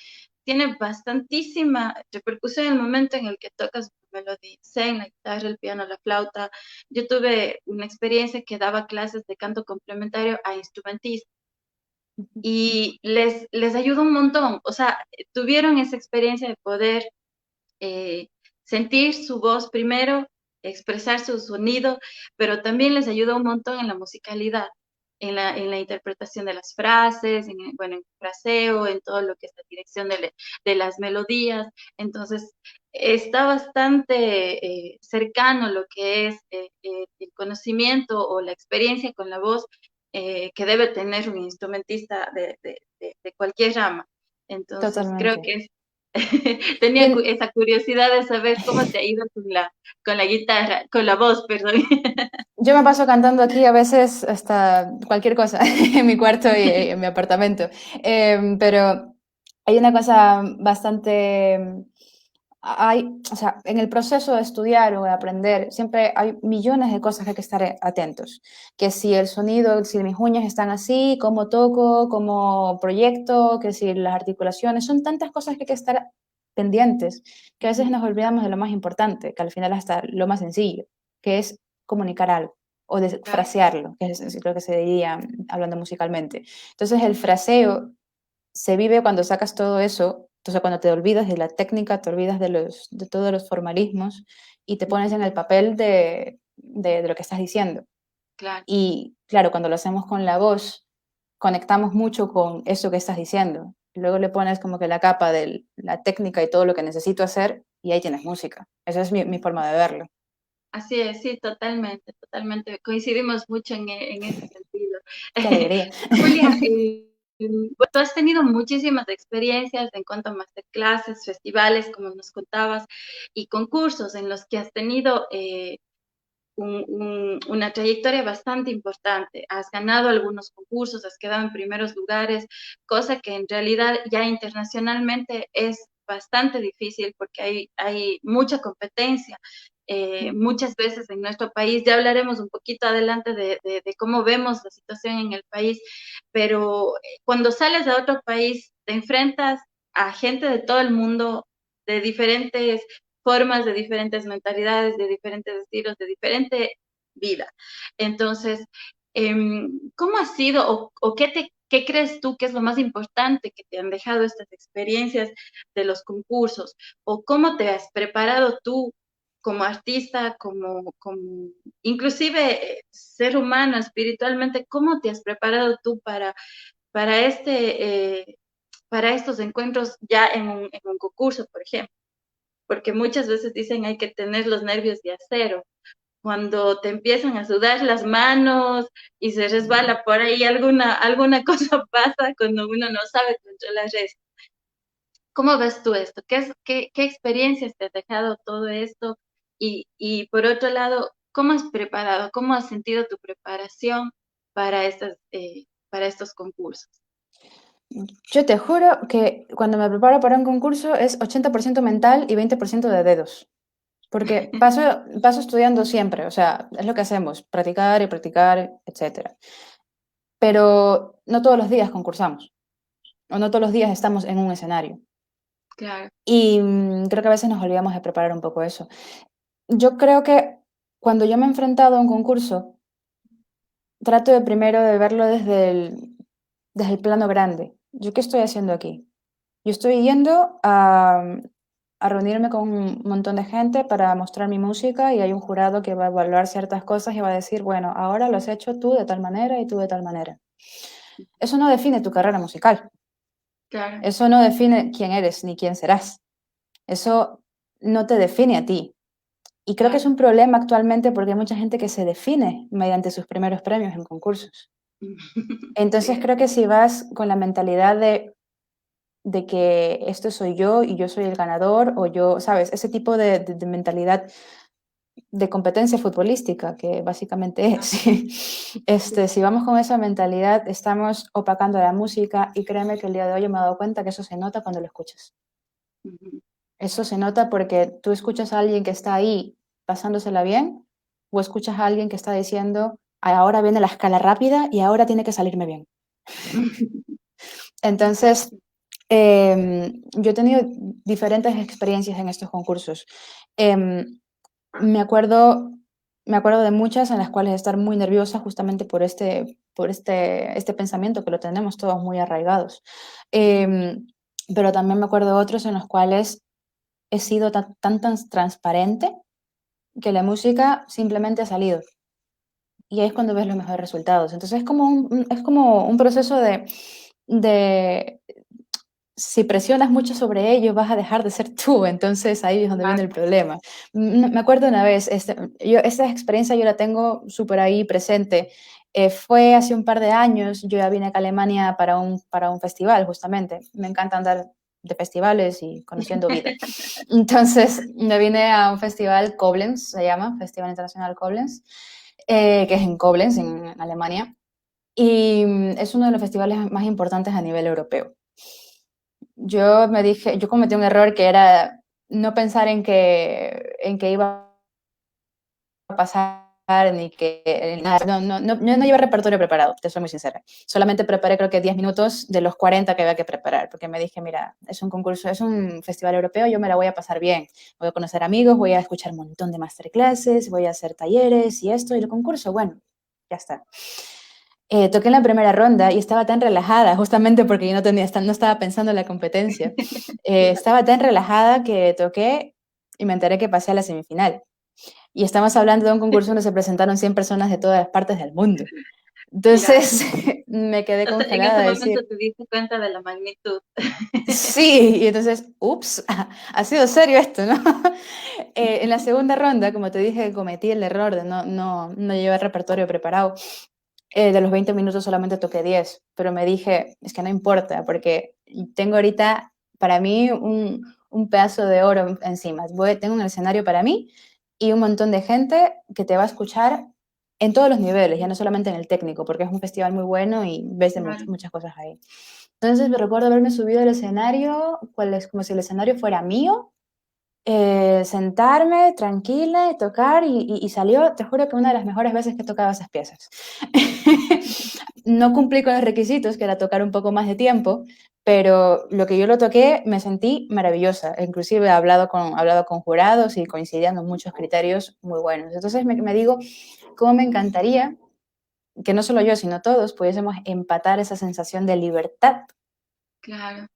tiene bastantísima repercusión en el momento en el que tocas una melodía, sea en la guitarra, el piano, la flauta. Yo tuve una experiencia que daba clases de canto complementario a instrumentistas y les ayudó un montón. O sea, tuvieron esa experiencia de poder eh, sentir su voz primero, expresar su sonido, pero también les ayuda un montón en la musicalidad, en la interpretación de las frases, bueno, en el fraseo, en todo lo que es la dirección de las melodías. Entonces, está bastante cercano lo que es el conocimiento o la experiencia con la voz que debe tener un instrumentista de cualquier rama. Entonces, creo totalmente. que tenía Bien, esa curiosidad de saber cómo te ha ido con la guitarra, con la voz, perdón. yo me paso cantando aquí a veces hasta cualquier cosa en mi cuarto y en mi apartamento. Pero hay una cosa bastante... o sea, en el proceso de estudiar o de aprender, siempre hay millones de cosas que hay que estar atentos. Que si el sonido, si mis uñas están así, cómo toco, cómo proyecto, que si las articulaciones, son tantas cosas que hay que estar pendientes, que a veces nos olvidamos de lo más importante, que al final hasta lo más sencillo, que es comunicar algo o de Claro, frasearlo, que es lo que se diría hablando musicalmente. Entonces el fraseo se vive cuando sacas todo eso, entonces cuando te olvidas de la técnica, te olvidas de todos los formalismos y te pones en el papel de lo que estás diciendo. claro. Y claro, cuando lo hacemos con la voz, conectamos mucho con eso que estás diciendo. Luego le pones como que la capa de la técnica y todo lo que necesito hacer y ahí tienes música. Esa es mi forma de verlo. Así es, sí, totalmente, totalmente. Coincidimos mucho en ese sentido. Qué alegría. Julia, tú has tenido muchísimas experiencias en cuanto a masterclasses, festivales, como nos contabas, y concursos en los que has tenido una trayectoria bastante importante. Has ganado algunos concursos, has quedado en primeros lugares, cosa que en realidad ya internacionalmente es bastante difícil porque hay mucha competencia. Muchas veces en nuestro país, ya hablaremos un poquito adelante de cómo vemos la situación en el país, pero cuando sales a otro país te enfrentas a gente de todo el mundo, de diferentes formas, de diferentes mentalidades, de diferentes estilos, de diferente vida. Entonces, ¿cómo ha sido o qué crees tú que es lo más importante que te han dejado estas experiencias de los concursos? ¿O cómo te has preparado tú como artista, inclusive ser humano, espiritualmente, cómo te has preparado tú para para estos encuentros ya en un concurso, por ejemplo? Porque muchas veces dicen hay que tener los nervios de acero. Cuando te empiezan a sudar las manos y se resbala por ahí, alguna cosa pasa cuando uno no sabe controlar esto. ¿Cómo ves tú esto? ¿Qué experiencias te ha dejado todo esto? Y por otro lado, ¿cómo has preparado, cómo has sentido tu preparación para estos concursos? Yo te juro que cuando me preparo para un concurso es 80% mental y 20% de dedos. Porque paso estudiando siempre, o sea, es lo que hacemos, practicar y practicar, etcétera. Pero no todos los días concursamos, o no todos los días estamos en un escenario. Claro. Y creo que a veces nos olvidamos de preparar un poco eso. Yo creo que cuando yo me he enfrentado a un concurso, trato de primero de verlo desde el plano grande. ¿Yo qué estoy haciendo aquí? Yo estoy yendo a reunirme con un montón de gente para mostrar mi música y hay un jurado que va a evaluar ciertas cosas y va a decir, bueno, ahora lo has hecho tú de tal manera y tú de tal manera. Eso no define tu carrera musical. Claro. Eso no define quién eres ni quién serás. Eso no te define a ti. Y creo que es Claro. un problema actualmente porque hay mucha gente que se define mediante sus primeros premios en concursos. Entonces Sí, creo que si vas con la mentalidad de que esto soy yo y yo soy el ganador o yo, ¿sabes? Ese tipo de mentalidad de competencia futbolística que básicamente es. sí. Si vamos con esa mentalidad, estamos opacando la música y créeme que el día de hoy me he dado cuenta que eso se nota cuando lo escuchas. Ujú. Eso se nota porque tú escuchas a alguien que está ahí pasándosela bien o escuchas a alguien que está diciendo, ahora viene la escala rápida y ahora tiene que salirme bien. Entonces, yo he tenido diferentes experiencias en estos concursos. Em, me acuerdo, me acuerdo de muchas en las cuales estar muy nerviosa justamente por este pensamiento que lo tenemos todos muy arraigados. Em, pero también me acuerdo de otros en los cuales he sido tan transparente que la música simplemente ha salido. Y ahí es cuando ves los mejores resultados. Entonces es como un proceso de si presionas mucho sobre ellos, vas a dejar de ser tú, entonces ahí es donde viene el Claro. problema. Me acuerdo una vez, esta experiencia yo la tengo súper ahí presente. Fue hace un par de años, yo ya vine acá a Alemania para un festival, justamente. Me encanta andar de festivales y conociendo vida. Entonces me vine a un festival, Koblenz se llama, Festival Internacional Koblenz, que es en Koblenz, en Alemania, y es uno de los festivales más importantes a nivel europeo. Yo cometí un error que era no pensar en que iba a pasar ni que nada. No llevé repertorio preparado, te soy muy sincera. Solamente preparé creo que 10 minutos de los 40 que había que preparar, porque me dije, mira, es un concurso, es un festival europeo, yo me la voy a pasar bien. Voy a conocer amigos, voy a escuchar un montón de masterclasses, voy a hacer talleres y esto, y el concurso, bueno, ya está. Toqué en la primera ronda y estaba tan relajada, justamente porque yo no estaba pensando en la competencia. Estaba tan relajada que toqué y me enteré que pasé a la semifinal. Y estamos hablando de un concurso donde se presentaron 100 personas de todas las partes del mundo. Claro. Entonces me quedé O sea, en ese congelada de momento decir, te diste cuenta de la magnitud. sí, y entonces, ups, ha sido serio esto, ¿no? En la segunda ronda, como te dije, cometí el error de no llevar repertorio preparado. De los 20 minutos solamente toqué 10, pero me dije, es que no importa, porque tengo ahorita para mí un pedazo de oro encima. Tengo un escenario para mí y un montón de gente que te va a escuchar en todos los niveles, ya no solamente en el técnico, porque es un festival muy bueno y ves de Claro. muchas cosas ahí. Entonces me recuerdo haberme subido al escenario, como si el escenario fuera mío, sentarme tranquila y tocar y salió, te juro que una de las mejores veces que he tocado esas piezas. No cumplí con los requisitos, que era tocar un poco más de tiempo, pero lo que yo lo toqué me sentí maravillosa. Inclusive he hablado con jurados y coincidían en muchos criterios muy buenos. Entonces me digo, ¿cómo me encantaría que no solo yo, sino todos pudiésemos empatar esa sensación de libertad Claro.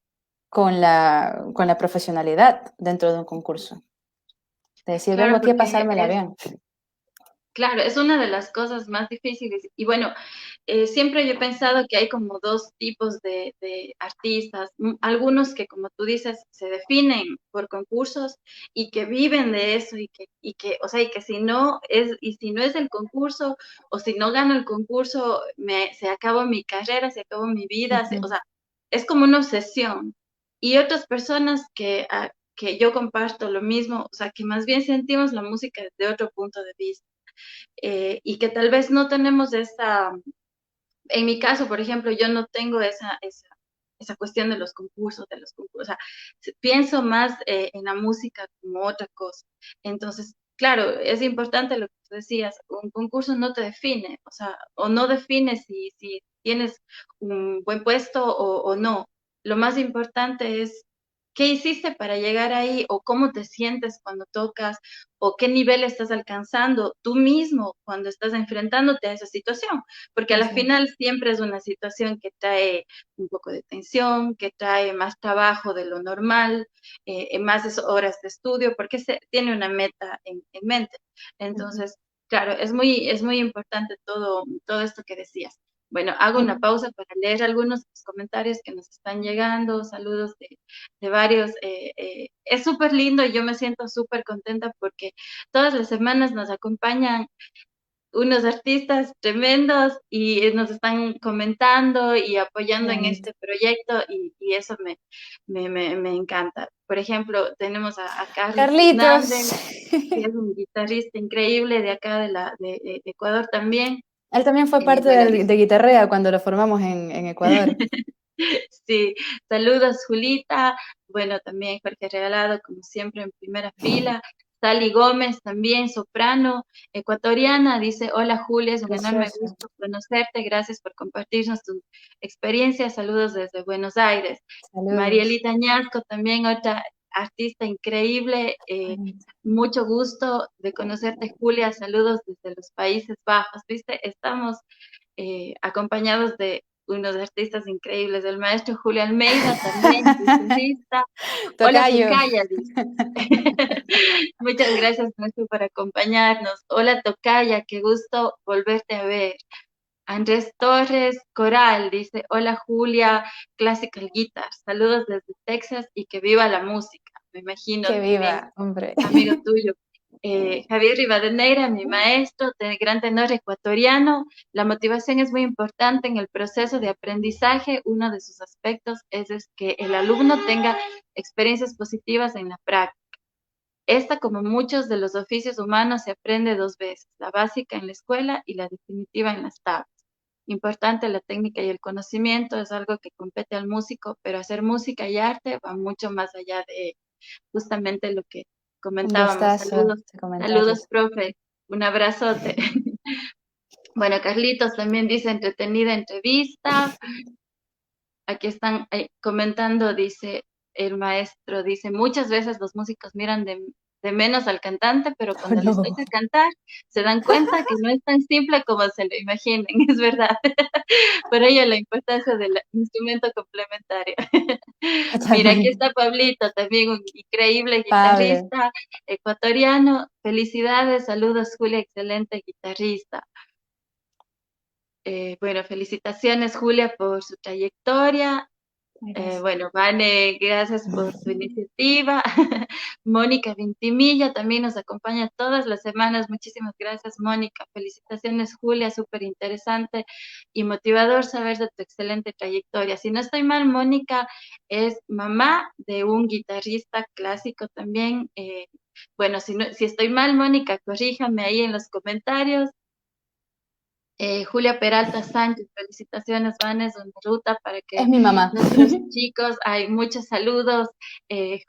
con la profesionalidad dentro de un concurso? De decir, vengo Claro, aquí a porque pasármela es, bien. claro, es una de las cosas más difíciles. Y bueno, siempre yo he pensado que hay como dos tipos de artistas, algunos que como tú dices se definen por concursos y que viven de eso o sea, y que si no es el concurso o si no gano el concurso, se acabó mi carrera, se acabó mi vida, o Ujú. sea, es como una obsesión. Y otras personas que yo comparto lo mismo, o sea, que más bien sentimos la música desde otro punto de vista y que tal vez no tenemos en mi caso, por ejemplo, yo no tengo esa cuestión de los concursos, o sea, pienso más en la música como otra cosa. Entonces, claro, es importante lo que tú decías, un concurso no te define, o sea, o no define si tienes un buen puesto o no. Lo más importante es qué hiciste para llegar ahí o cómo te sientes cuando tocas o qué nivel estás alcanzando tú mismo cuando estás enfrentándote a esa situación, porque a la Eso es. final siempre es una situación que trae un poco de tensión, que trae más trabajo de lo normal, más horas de estudio, porque tiene una meta en mente. Ujú. Entonces, claro, es muy importante todo esto que decías. Bueno, hago una Y pausa para leer algunos de los comentarios que nos están llegando, saludos de varios. Es súper lindo y yo me siento súper contenta porque todas las semanas nos acompañan unos artistas tremendos y nos están comentando y qué apoyando en bonito. este proyecto y eso me encanta. Por ejemplo, tenemos a Carlos Carlitos. Hernández, que es un guitarrista increíble de acá de Ecuador también. Él también fue parte Bueno, de Guitarrea cuando lo formamos en Ecuador. Sí, saludos Julita, bueno, también Jorge Regalado, como siempre, en primera fila. Sally Gómez, también soprano, ecuatoriana, dice, hola Julia, es un enorme Precioso. gusto conocerte, gracias por compartirnos tu experiencia, saludos desde Buenos Aires. Saludos. Marielita Añasco, también otra artista increíble, mucho gusto de conocerte Julia, saludos desde los Países Bajos, ¿viste? Estamos acompañados de unos artistas increíbles, el maestro Julio Almeida también, guitarrista. Hola Tocayo. Tocaya, dice. Muchas gracias, maestro, por acompañarnos. Hola Tocaya, qué gusto volverte a ver. Andrés Torres Coral dice, hola Julia, Classical Guitar, saludos desde Texas y que viva la música. Me imagino Que también viva, hombre. amigo tuyo. Javier Rivadeneira, mi maestro, de gran tenor ecuatoriano. La motivación es muy importante en el proceso de aprendizaje. Uno de sus aspectos es que el alumno tenga experiencias positivas en la práctica. Esta, como muchos de los oficios humanos, se aprende dos veces, la básica en la escuela y la definitiva en las tablas. Importante la técnica y el conocimiento, es algo que compete al músico, pero hacer música y arte va mucho más allá de justamente lo que Un comentábamos. gustazo Saludos, de saludos, comentarios. profe. Un abrazote. Bueno, Carlitos también dice entretenida entrevista. Aquí están comentando, dice el maestro, dice, muchas veces los músicos miran de menos al cantante, pero Oh, cuando les no. toca cantar, se dan cuenta que no es tan simple como se lo imaginen, es verdad. Por ello la importancia del instrumento complementario. Mira, aquí Totalmente. está Pablito, también un increíble Pablo. guitarrista ecuatoriano. Felicidades, saludos, Julia, excelente guitarrista. Bueno, felicitaciones, Julia, por su trayectoria. Gracias. Bueno, Vane, gracias por tu iniciativa. Mónica Vintimilla también nos acompaña todas las semanas. Muchísimas gracias, Mónica. Felicitaciones, Julia, súper interesante y motivador saber de tu excelente trayectoria. Si no estoy mal, Mónica es mamá de un guitarrista clásico también. Bueno, si estoy mal, Mónica, corríjame ahí en los comentarios. Julia Peralta Sánchez, felicitaciones, Vanes, una ruta para Es que mi mamá. nuestros chicos, hay muchos saludos,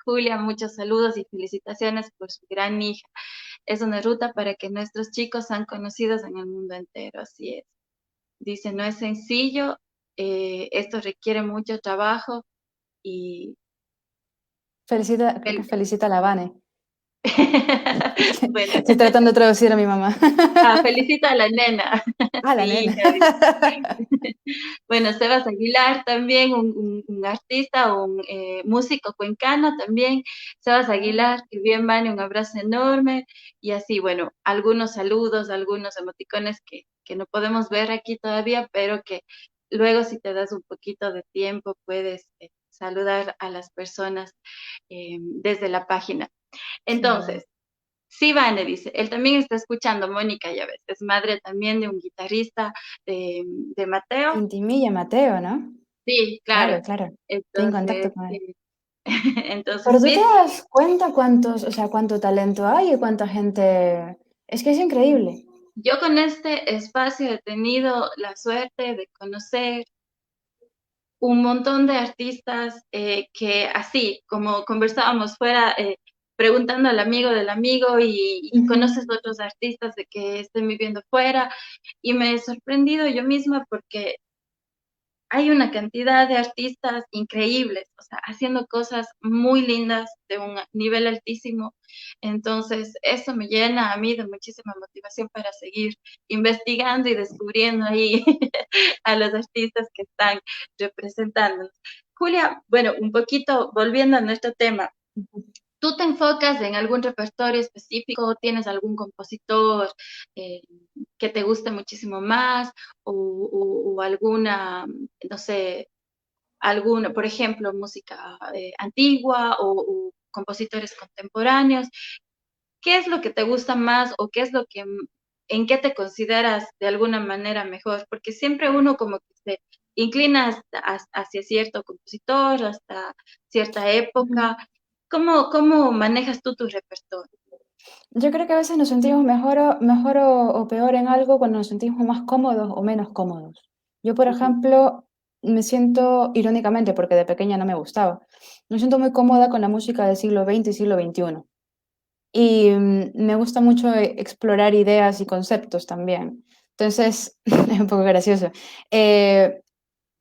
Julia, muchos saludos y felicitaciones por su gran hija. Es una ruta para que nuestros chicos sean conocidos en el mundo entero, así es. Dice, no es sencillo, esto requiere mucho trabajo y Felicita, creo que fel- felicita a la Vane. bueno, Estoy tratando de traducir a mi mamá. felicita a la nena, Ah, la sí, nena. hija. Bueno, Sebas Aguilar también, un artista, un músico cuencano también. Sebas Aguilar, que bien vale, un abrazo enorme. Y así, bueno, algunos saludos, algunos emoticones que no podemos ver aquí todavía, pero que luego si te das un poquito de tiempo puedes saludar a las personas desde la página. Qué Entonces, bueno. sí, Vane dice, él también está escuchando, Mónica, ya ves, es madre también de un guitarrista de Mateo. Vintimilla, Mateo, ¿no? Sí, claro. Claro, claro. Estoy en Entonces, contacto con él. entonces Pero tú te sí, das cuenta cuántos, o sea, cuánto talento hay y cuánta gente. Es que es increíble. yo con este espacio he tenido la suerte de conocer un montón de artistas que así, como conversábamos fuera, preguntando al amigo del amigo y conoces Ujú. otros artistas de que estén viviendo fuera y me he sorprendido yo misma porque hay una cantidad de artistas increíbles, o sea, haciendo cosas muy lindas de un nivel altísimo. Entonces, eso me llena a mí de muchísima motivación para seguir investigando y descubriendo ahí a los artistas que están representándonos. Julia, bueno, un poquito volviendo a nuestro tema, ¿tú te enfocas en algún repertorio específico? ¿Tienes algún compositor eh, que te guste muchísimo más? O alguna, no sé, alguna, por ejemplo, música antigua o compositores contemporáneos. ¿Qué es lo que te gusta más o qué es lo que, en qué te consideras de alguna manera mejor? Porque siempre uno como que se inclina hacia cierto compositor, hasta cierta Ujú. época. ¿Cómo manejas tú tu repertorio? Yo creo que a veces nos sentimos mejor o peor en algo cuando nos sentimos más cómodos o menos cómodos. Yo, por Ujú, ejemplo, me siento, irónicamente, porque de pequeña no me gustaba, me siento muy cómoda con la música del siglo XX y siglo XXI. Y me gusta mucho explorar ideas y conceptos también. Entonces, es un poco gracioso. Eh,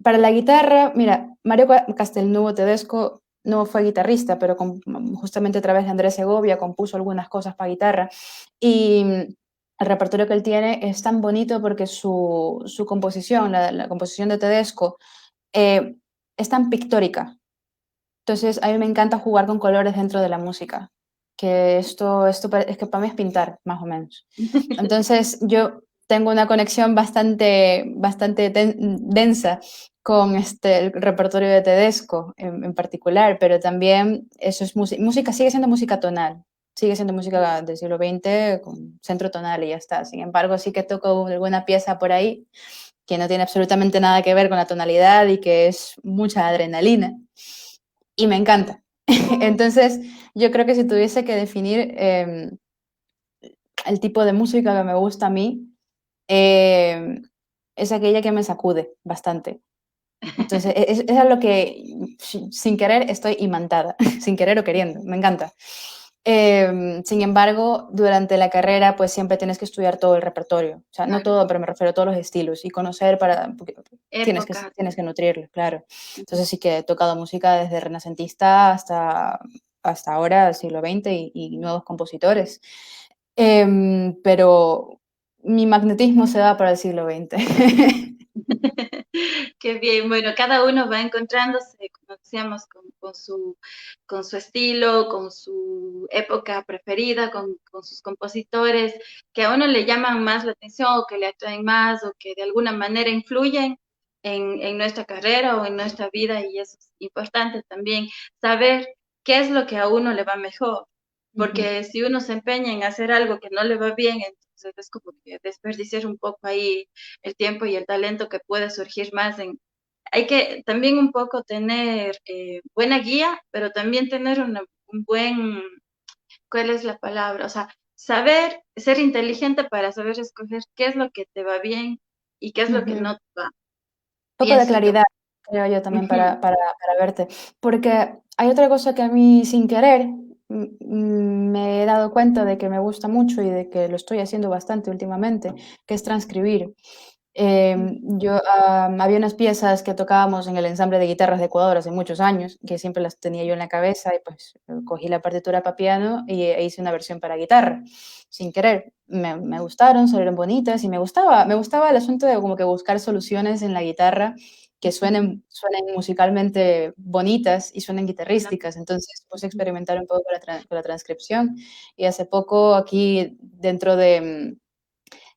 para la guitarra, mira, Mario Castelnuovo Tedesco no fue guitarrista, pero justamente a través de Andrés Segovia compuso algunas cosas para guitarra. Y el repertorio que él tiene es tan bonito porque su composición, la composición de Tedesco, eh, es tan pictórica. Entonces, a mí me encanta jugar con colores dentro de la música, que es que para mí es pintar, más o menos. Entonces, yo tengo una conexión bastante densa con el repertorio de Tedesco en particular, pero también eso es música, sigue siendo música tonal, sigue siendo música del siglo XX con centro tonal y ya está. Sin embargo, sí que toco alguna pieza por ahí que no tiene absolutamente nada que ver con la tonalidad y que es mucha adrenalina y me encanta. Entonces, yo creo que si tuviese que definir el tipo de música que me gusta a mí, eh, es aquella que me sacude bastante. Entonces, es a lo que sin querer estoy imantada, sin querer o queriendo, me encanta. Sin embargo, durante la carrera, pues siempre tienes que estudiar todo el repertorio. O sea, no Claro, todo, pero me refiero a todos los estilos y conocer porque época. tienes que nutrirlo, claro. Entonces sí que he tocado música desde renacentista hasta ahora, siglo XX y nuevos compositores. Pero mi magnetismo se da para el siglo XX. Qué bien, bueno, cada uno va encontrándose, como decíamos, con su estilo, con su época preferida, con sus compositores, que a uno le llaman más la atención o que le atraen más o que de alguna manera influyen en nuestra carrera o en nuestra vida y eso es importante también, saber qué es lo que a uno le va mejor, Ujú. porque si uno se empeña en hacer algo que no le va bien, entonces es como que desperdiciar un poco ahí el tiempo y el talento que puede surgir más en... Hay que también un poco tener buena guía, pero también tener un buen, ¿cuál es la palabra? O sea, saber, ser inteligente para saber escoger qué es lo que te va bien y qué es lo que Ujú. no te va, Poco de pienso yo. claridad, creo yo también Ujú. para verte. Porque hay otra cosa que a mí sin querer me he dado cuenta de que me gusta mucho y de que lo estoy haciendo bastante últimamente, que es transcribir. Había unas piezas que tocábamos en el ensamble de guitarras de Ecuador hace muchos años, que siempre las tenía yo en la cabeza y pues cogí la partitura para piano e hice una versión para guitarra, sin querer. Me gustaron, salieron bonitas y me gustaba el asunto de como que buscar soluciones en la guitarra que suenen musicalmente bonitas y suenen guitarrísticas. Entonces puse a experimentar un poco con con la transcripción y hace poco aquí dentro de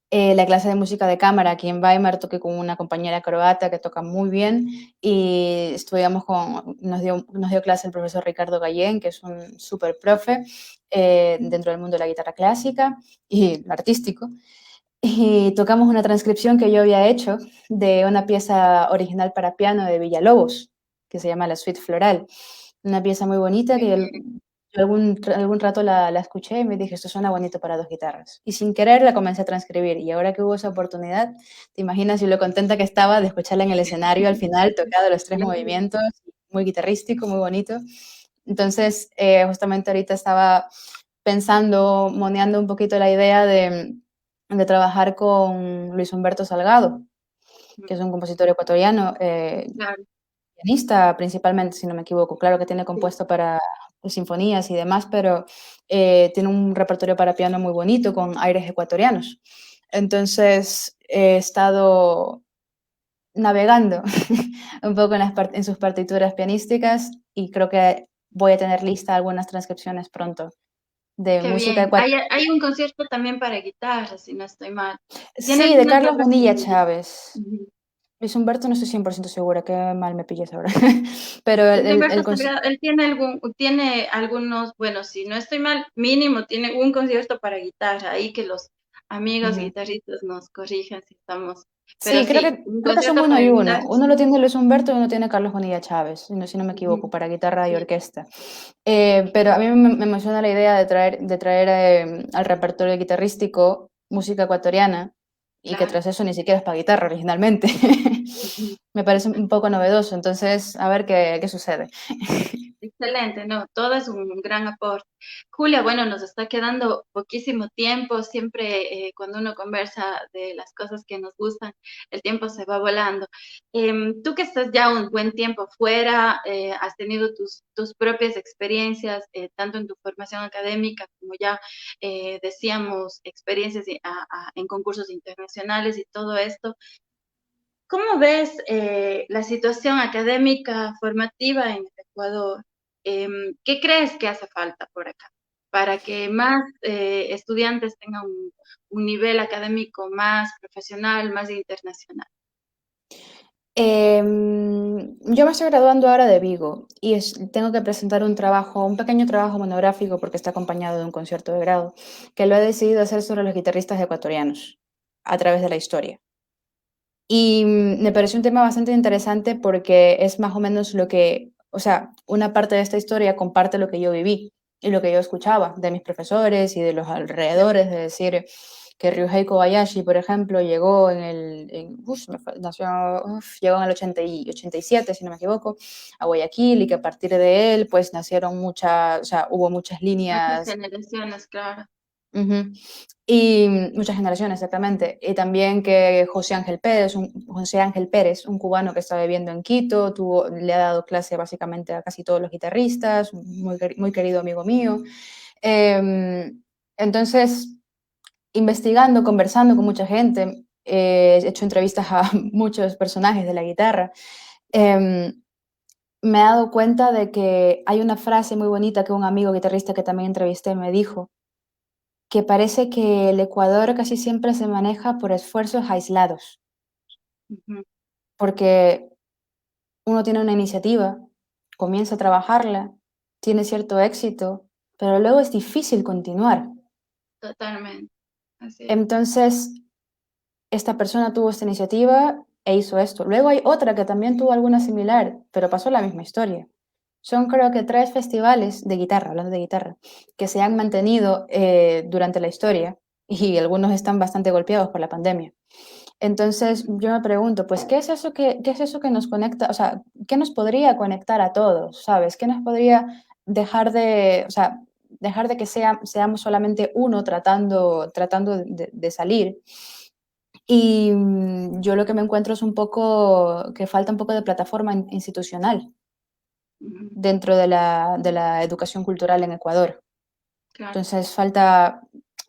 la clase de música de cámara aquí en Weimar, toqué con una compañera croata que toca muy bien y nos dio clase el profesor Ricardo Gallén, que es un súper profe dentro del mundo de la guitarra clásica y artístico. Y tocamos una transcripción que yo había hecho de una pieza original para piano de Villalobos, que se llama La Suite Floral. Una pieza muy bonita que yo algún rato la escuché y me dije, esto suena bonito para dos guitarras. Y sin querer la comencé a transcribir. Y ahora que hubo esa oportunidad, te imaginas lo contenta que estaba de escucharla en el escenario al final, tocado los tres movimientos, muy guitarrístico, muy bonito. Entonces, justamente ahorita estaba pensando, moneando un poquito la idea de trabajar con Luis Humberto Salgado, que es un compositor ecuatoriano, Claro, pianista principalmente, si no me equivoco. Claro que tiene sí. compuesto para sinfonías y demás, pero tiene un repertorio para piano muy bonito con aires ecuatorianos. Entonces he estado navegando un poco en sus partituras pianísticas y creo que voy a tener lista algunas transcripciones pronto de Qué música bien. ecuatoriana. Hay un concierto también para guitarra, si no estoy mal. ¿Tiene Sí, de algunas Carlos obras Bonilla suyas? Chávez. Ujú. Luis Humberto no estoy 100% segura, qué mal me pillas ahora. Pero Luis Humberto el Salgado, él tiene tiene algunos, bueno, si no estoy mal, mínimo tiene un concierto para guitarra, ahí que los amigos ujú. guitarristas nos corrijan si estamos, pero Sí, sí, un creo que son concierto uno para y uno. guitarra, Uno lo sí. tiene Luis Humberto y uno tiene Carlos Bonilla Chávez, si no me equivoco, Ujú. para guitarra y Sí. orquesta. Pero a mí me emociona la idea de traer al repertorio guitarrístico música ecuatoriana y que claro. tras eso ni siquiera es para guitarra originalmente. Ujú. Me parece un poco novedoso, entonces a ver qué sucede. Excelente, no, todo es un gran aporte. Julia, bueno, nos está quedando poquísimo tiempo. Siempre cuando uno conversa de las cosas que nos gustan, el tiempo se va volando. Tú que estás ya un buen tiempo fuera, has tenido tus propias experiencias, tanto en tu formación académica como ya decíamos, experiencias en concursos internacionales y todo esto. ¿Cómo ves la situación académica formativa en el Ecuador? ¿Qué crees que hace falta por acá para que más estudiantes tengan un nivel académico más profesional, más internacional? Yo me estoy graduando ahora de Vigo y tengo que presentar un trabajo, un pequeño trabajo monográfico porque está acompañado de un concierto de grado, que lo he decidido hacer sobre los guitarristas ecuatorianos a través de la historia. Y me pareció un tema bastante interesante porque es más o menos lo que, o sea, una parte de esta historia comparte lo que yo viví y lo que yo escuchaba de mis profesores y de los alrededores, de decir que Ryuhei Kobayashi, por ejemplo, llegó llegó en el 80 y 87, si no me equivoco, a Guayaquil y que a partir de él, pues nacieron muchas, o sea, hubo muchas Muchas líneas. generaciones, claro. Ujú. Y muchas generaciones, exactamente. Y también que José Ángel Pérez, un cubano que está viviendo en Quito, le ha dado clase básicamente a casi todos los guitarristas, un muy querido amigo mío. Em, entonces, investigando, conversando con mucha gente, he hecho entrevistas a muchos personajes de la guitarra. em, Me he dado cuenta de que hay una frase muy bonita que un amigo guitarrista que también entrevisté me dijo, que parece que el Ecuador casi siempre se maneja por esfuerzos aislados, Ujú. porque uno tiene una iniciativa, comienza a trabajarla, tiene cierto éxito, pero luego es difícil continuar. Totalmente, así es. Entonces, esta persona tuvo esta iniciativa e hizo esto. Luego hay otra que también tuvo alguna similar, pero pasó la misma historia. Son creo que tres festivales de guitarra, hablando de guitarra, que se han mantenido durante la historia y algunos están bastante golpeados por la pandemia. Entonces yo me pregunto, pues, qué es eso que nos conecta? O sea, ¿qué nos podría conectar a todos? ¿Sabes? ¿Qué nos podría dejar de, o sea, dejar de que seamos solamente uno tratando de salir? Y yo lo que me encuentro es un poco, que falta un poco de plataforma institucional Ujú. dentro de la educación cultural en Ecuador. Claro, Entonces falta,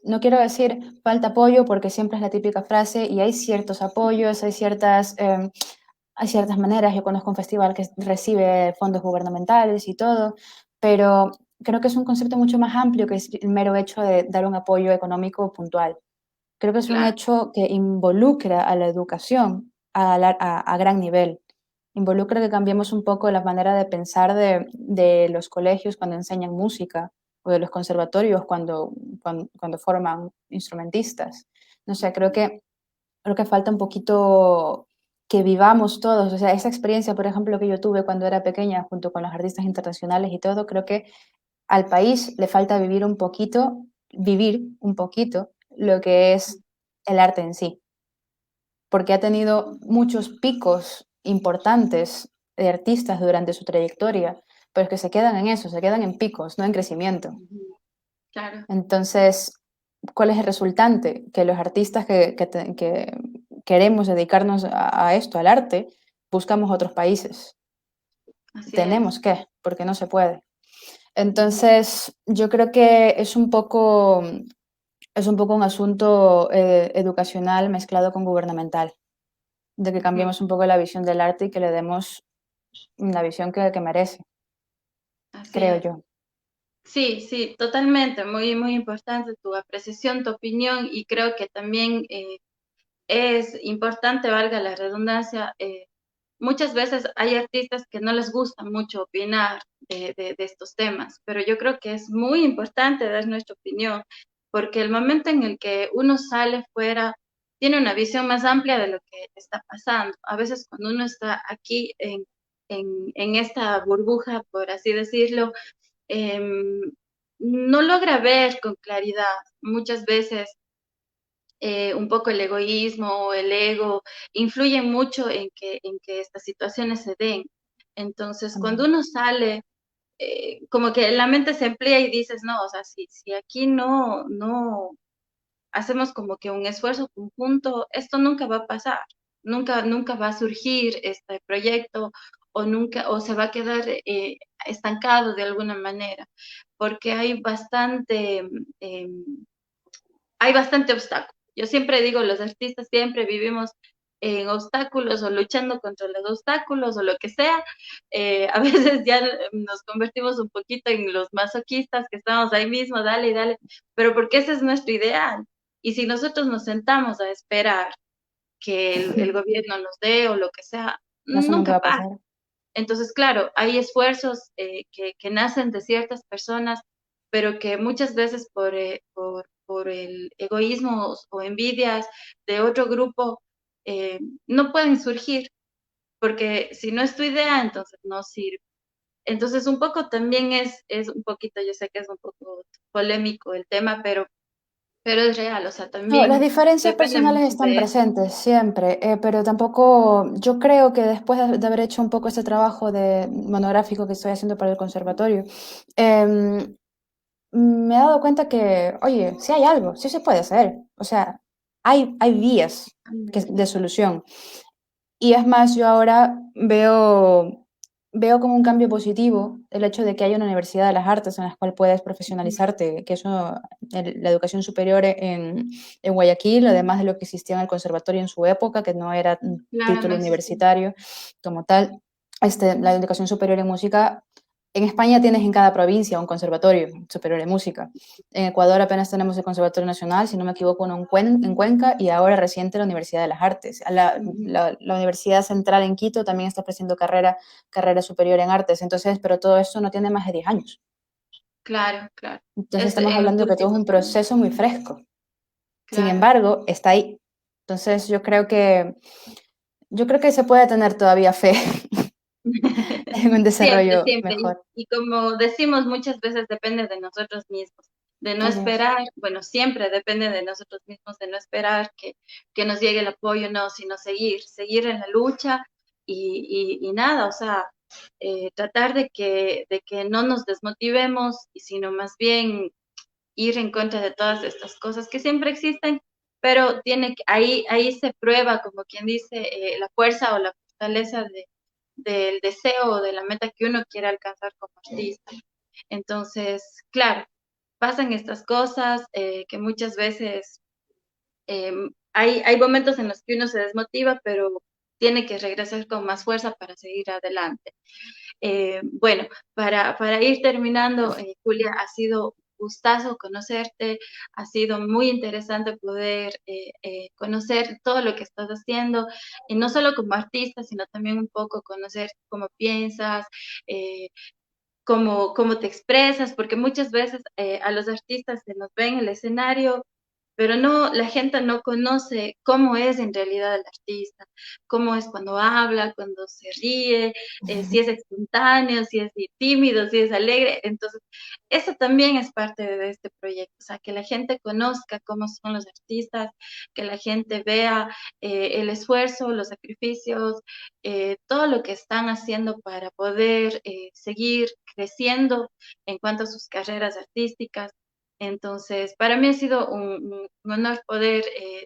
no quiero decir falta apoyo porque siempre es la típica frase y hay ciertos apoyos, hay ciertas maneras. Yo conozco un festival que recibe fondos gubernamentales y todo, pero creo que es un concepto mucho más amplio que es el mero hecho de dar un apoyo económico puntual. Creo que es un claro. hecho que involucra a la educación a gran nivel. Involucra que cambiemos un poco la manera de pensar de los colegios cuando enseñan música o de los conservatorios cuando forman instrumentistas. No sé, creo que falta un poquito que vivamos todos. O sea, esa experiencia, por ejemplo, que yo tuve cuando era pequeña junto con los artistas internacionales y todo, creo que al país le falta vivir un poquito lo que es el arte en sí, porque ha tenido muchos picos importantes de artistas durante su trayectoria, pero es que se quedan en eso, se quedan en picos, no en crecimiento. Ujú. Claro, Entonces, ¿cuál es el resultante? Que los artistas que queremos dedicarnos a esto, al arte, buscamos otros países. así es. Tenemos que, porque no se puede. Ujú. Entonces, yo creo que es un poco un asunto educacional mezclado con gubernamental, de que Ujú. cambiemos un poco la visión del arte y que le demos la visión que merece, Así creo es. yo. Sí, sí, totalmente. Muy, muy importante tu apreciación, tu opinión y creo que también es importante, valga la redundancia, muchas veces hay artistas que no les gusta mucho opinar de estos temas, pero yo creo que es muy importante dar nuestra opinión, porque el momento en el que uno sale fuera, tiene una visión más amplia de lo que está pasando. A veces cuando uno está aquí en esta burbuja, por así decirlo, no logra ver con claridad. Muchas veces un poco el egoísmo, el ego, influyen mucho en que estas situaciones se den. Entonces, cuando También. uno sale, como que la mente se amplía y dices, no, o sea, si aquí no hacemos como que un esfuerzo conjunto, esto nunca va a pasar, nunca va a surgir este proyecto o nunca, o se va a quedar estancado de alguna manera, porque hay bastante obstáculo. Yo siempre digo, los artistas siempre vivimos en obstáculos o luchando contra los obstáculos o lo que sea. A veces ya nos convertimos un poquito en los masoquistas que estamos ahí mismo, dale y dale, pero porque ese es nuestro ideal. Y si nosotros nos sentamos a esperar que el gobierno nos dé o lo que sea, Eso nunca va nunca a pasa. pasar. Entonces, claro, hay esfuerzos que nacen de ciertas personas, pero que muchas veces por el egoísmo o envidias de otro grupo no pueden surgir, porque si no es tu idea, entonces no sirve. Entonces, un poco también es un poquito, yo sé que es un poco polémico el tema, pero es real, o sea, No, las también diferencias depende personales mucho están de eso. presentes siempre, pero tampoco, yo creo que después de haber hecho un poco este trabajo de monográfico que estoy haciendo para el conservatorio, em, me he dado cuenta que, oye, sí hay algo, sí se puede hacer, o sea, hay vías de solución. Y es más, yo ahora veo como un cambio positivo el hecho de que haya una Universidad de las Artes en la cual puedes profesionalizarte, que eso, la educación superior en Guayaquil, además de lo que existía en el conservatorio en su época, que no era un Claro, no título existe. universitario como tal, la educación superior en música, en España tienes en cada provincia un conservatorio superior de música. En Ecuador apenas tenemos el Conservatorio Nacional, si no me equivoco, uno en Cuenca y ahora reciente la Universidad de las Artes. La Universidad Central en Quito también está ofreciendo carrera superior en artes, entonces, pero todo esto no tiene más de 10 años. Claro, claro. Entonces Es estamos en los hablando que todo es un últimos años, proceso muy fresco. Sin claro. embargo, está ahí. Entonces yo creo que se puede tener todavía fe en un Siempre, desarrollo siempre. mejor. Y como decimos muchas veces, depende de nosotros mismos, de no Así es. esperar, bueno, siempre depende de nosotros mismos, de no esperar que nos llegue el apoyo, no, sino seguir en la lucha y nada, o sea, tratar de que no nos desmotivemos, y sino más bien ir en contra de todas estas cosas que siempre existen, pero ahí se prueba, como quien dice, la fuerza o la fortaleza del deseo o de la meta que uno quiere alcanzar como artista. Entonces, claro, pasan estas cosas que muchas veces eh, hay momentos en los que uno se desmotiva, pero tiene que regresar con más fuerza para seguir adelante. Bueno, para ir terminando, Julia, ha sido un gustazo conocerte, ha sido muy interesante poder conocer todo lo que estás haciendo, y no solo como artista, sino también un poco conocer cómo piensas, eh, cómo te expresas, porque muchas veces a los artistas se nos ve en el escenario, pero no, la gente no conoce cómo es en realidad el artista, cómo es cuando habla, cuando se ríe, si es espontáneo, si es tímido, si es alegre. Entonces, eso también es parte de este proyecto, o sea, que la gente conozca cómo son los artistas, que la gente vea el esfuerzo, los sacrificios, todo lo que están haciendo para poder seguir creciendo en cuanto a sus carreras artísticas. Entonces, para mí ha sido un honor poder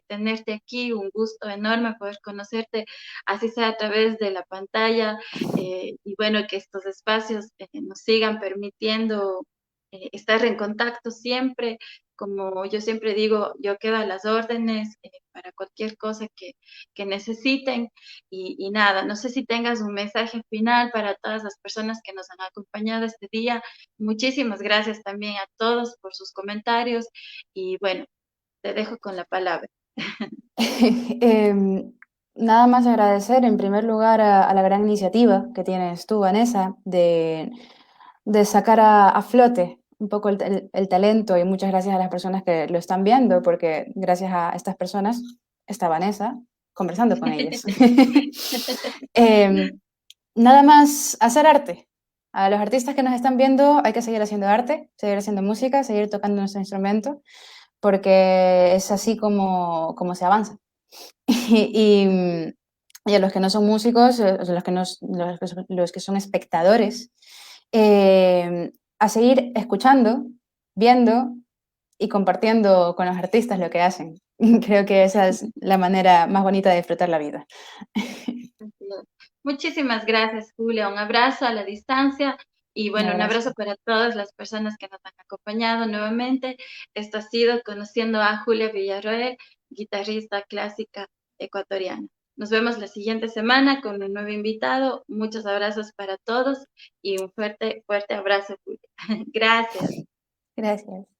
tenerte aquí, un gusto enorme poder conocerte, así sea a través de la pantalla, y bueno, que estos espacios nos sigan permitiendo estar en contacto siempre. Como yo siempre digo, yo quedo a las órdenes para cualquier cosa que necesiten. Y nada, no sé si tengas un mensaje final para todas las personas que nos han acompañado este día. Muchísimas gracias también a todos por sus comentarios y bueno, te dejo con la palabra. Em, Nada más agradecer en primer lugar a la gran iniciativa que tienes tú, Vanessa, de sacar a flote un poco el talento, y muchas gracias a las personas que lo están viendo, porque gracias a estas personas está Vanessa conversando con ellas. Em, Nada más hacer arte. A los artistas que nos están viendo hay que seguir haciendo arte, seguir haciendo música, seguir tocando nuestro instrumento, porque es así como se avanza. Y, y a los que no son músicos, o sea, los que son espectadores, a seguir escuchando, viendo y compartiendo con los artistas lo que hacen. Creo que esa es la manera más bonita de disfrutar la vida. Así es. Muchísimas gracias, Julia. Un abrazo a la distancia y Un bueno, un abrazo. abrazo para todas las personas que nos han acompañado nuevamente. Esto ha sido Conociendo a Julia Villarroel, guitarrista clásica ecuatoriana. Nos vemos la siguiente semana con un nuevo invitado. Muchos abrazos para todos y un fuerte, fuerte abrazo, Julia. Gracias. Gracias.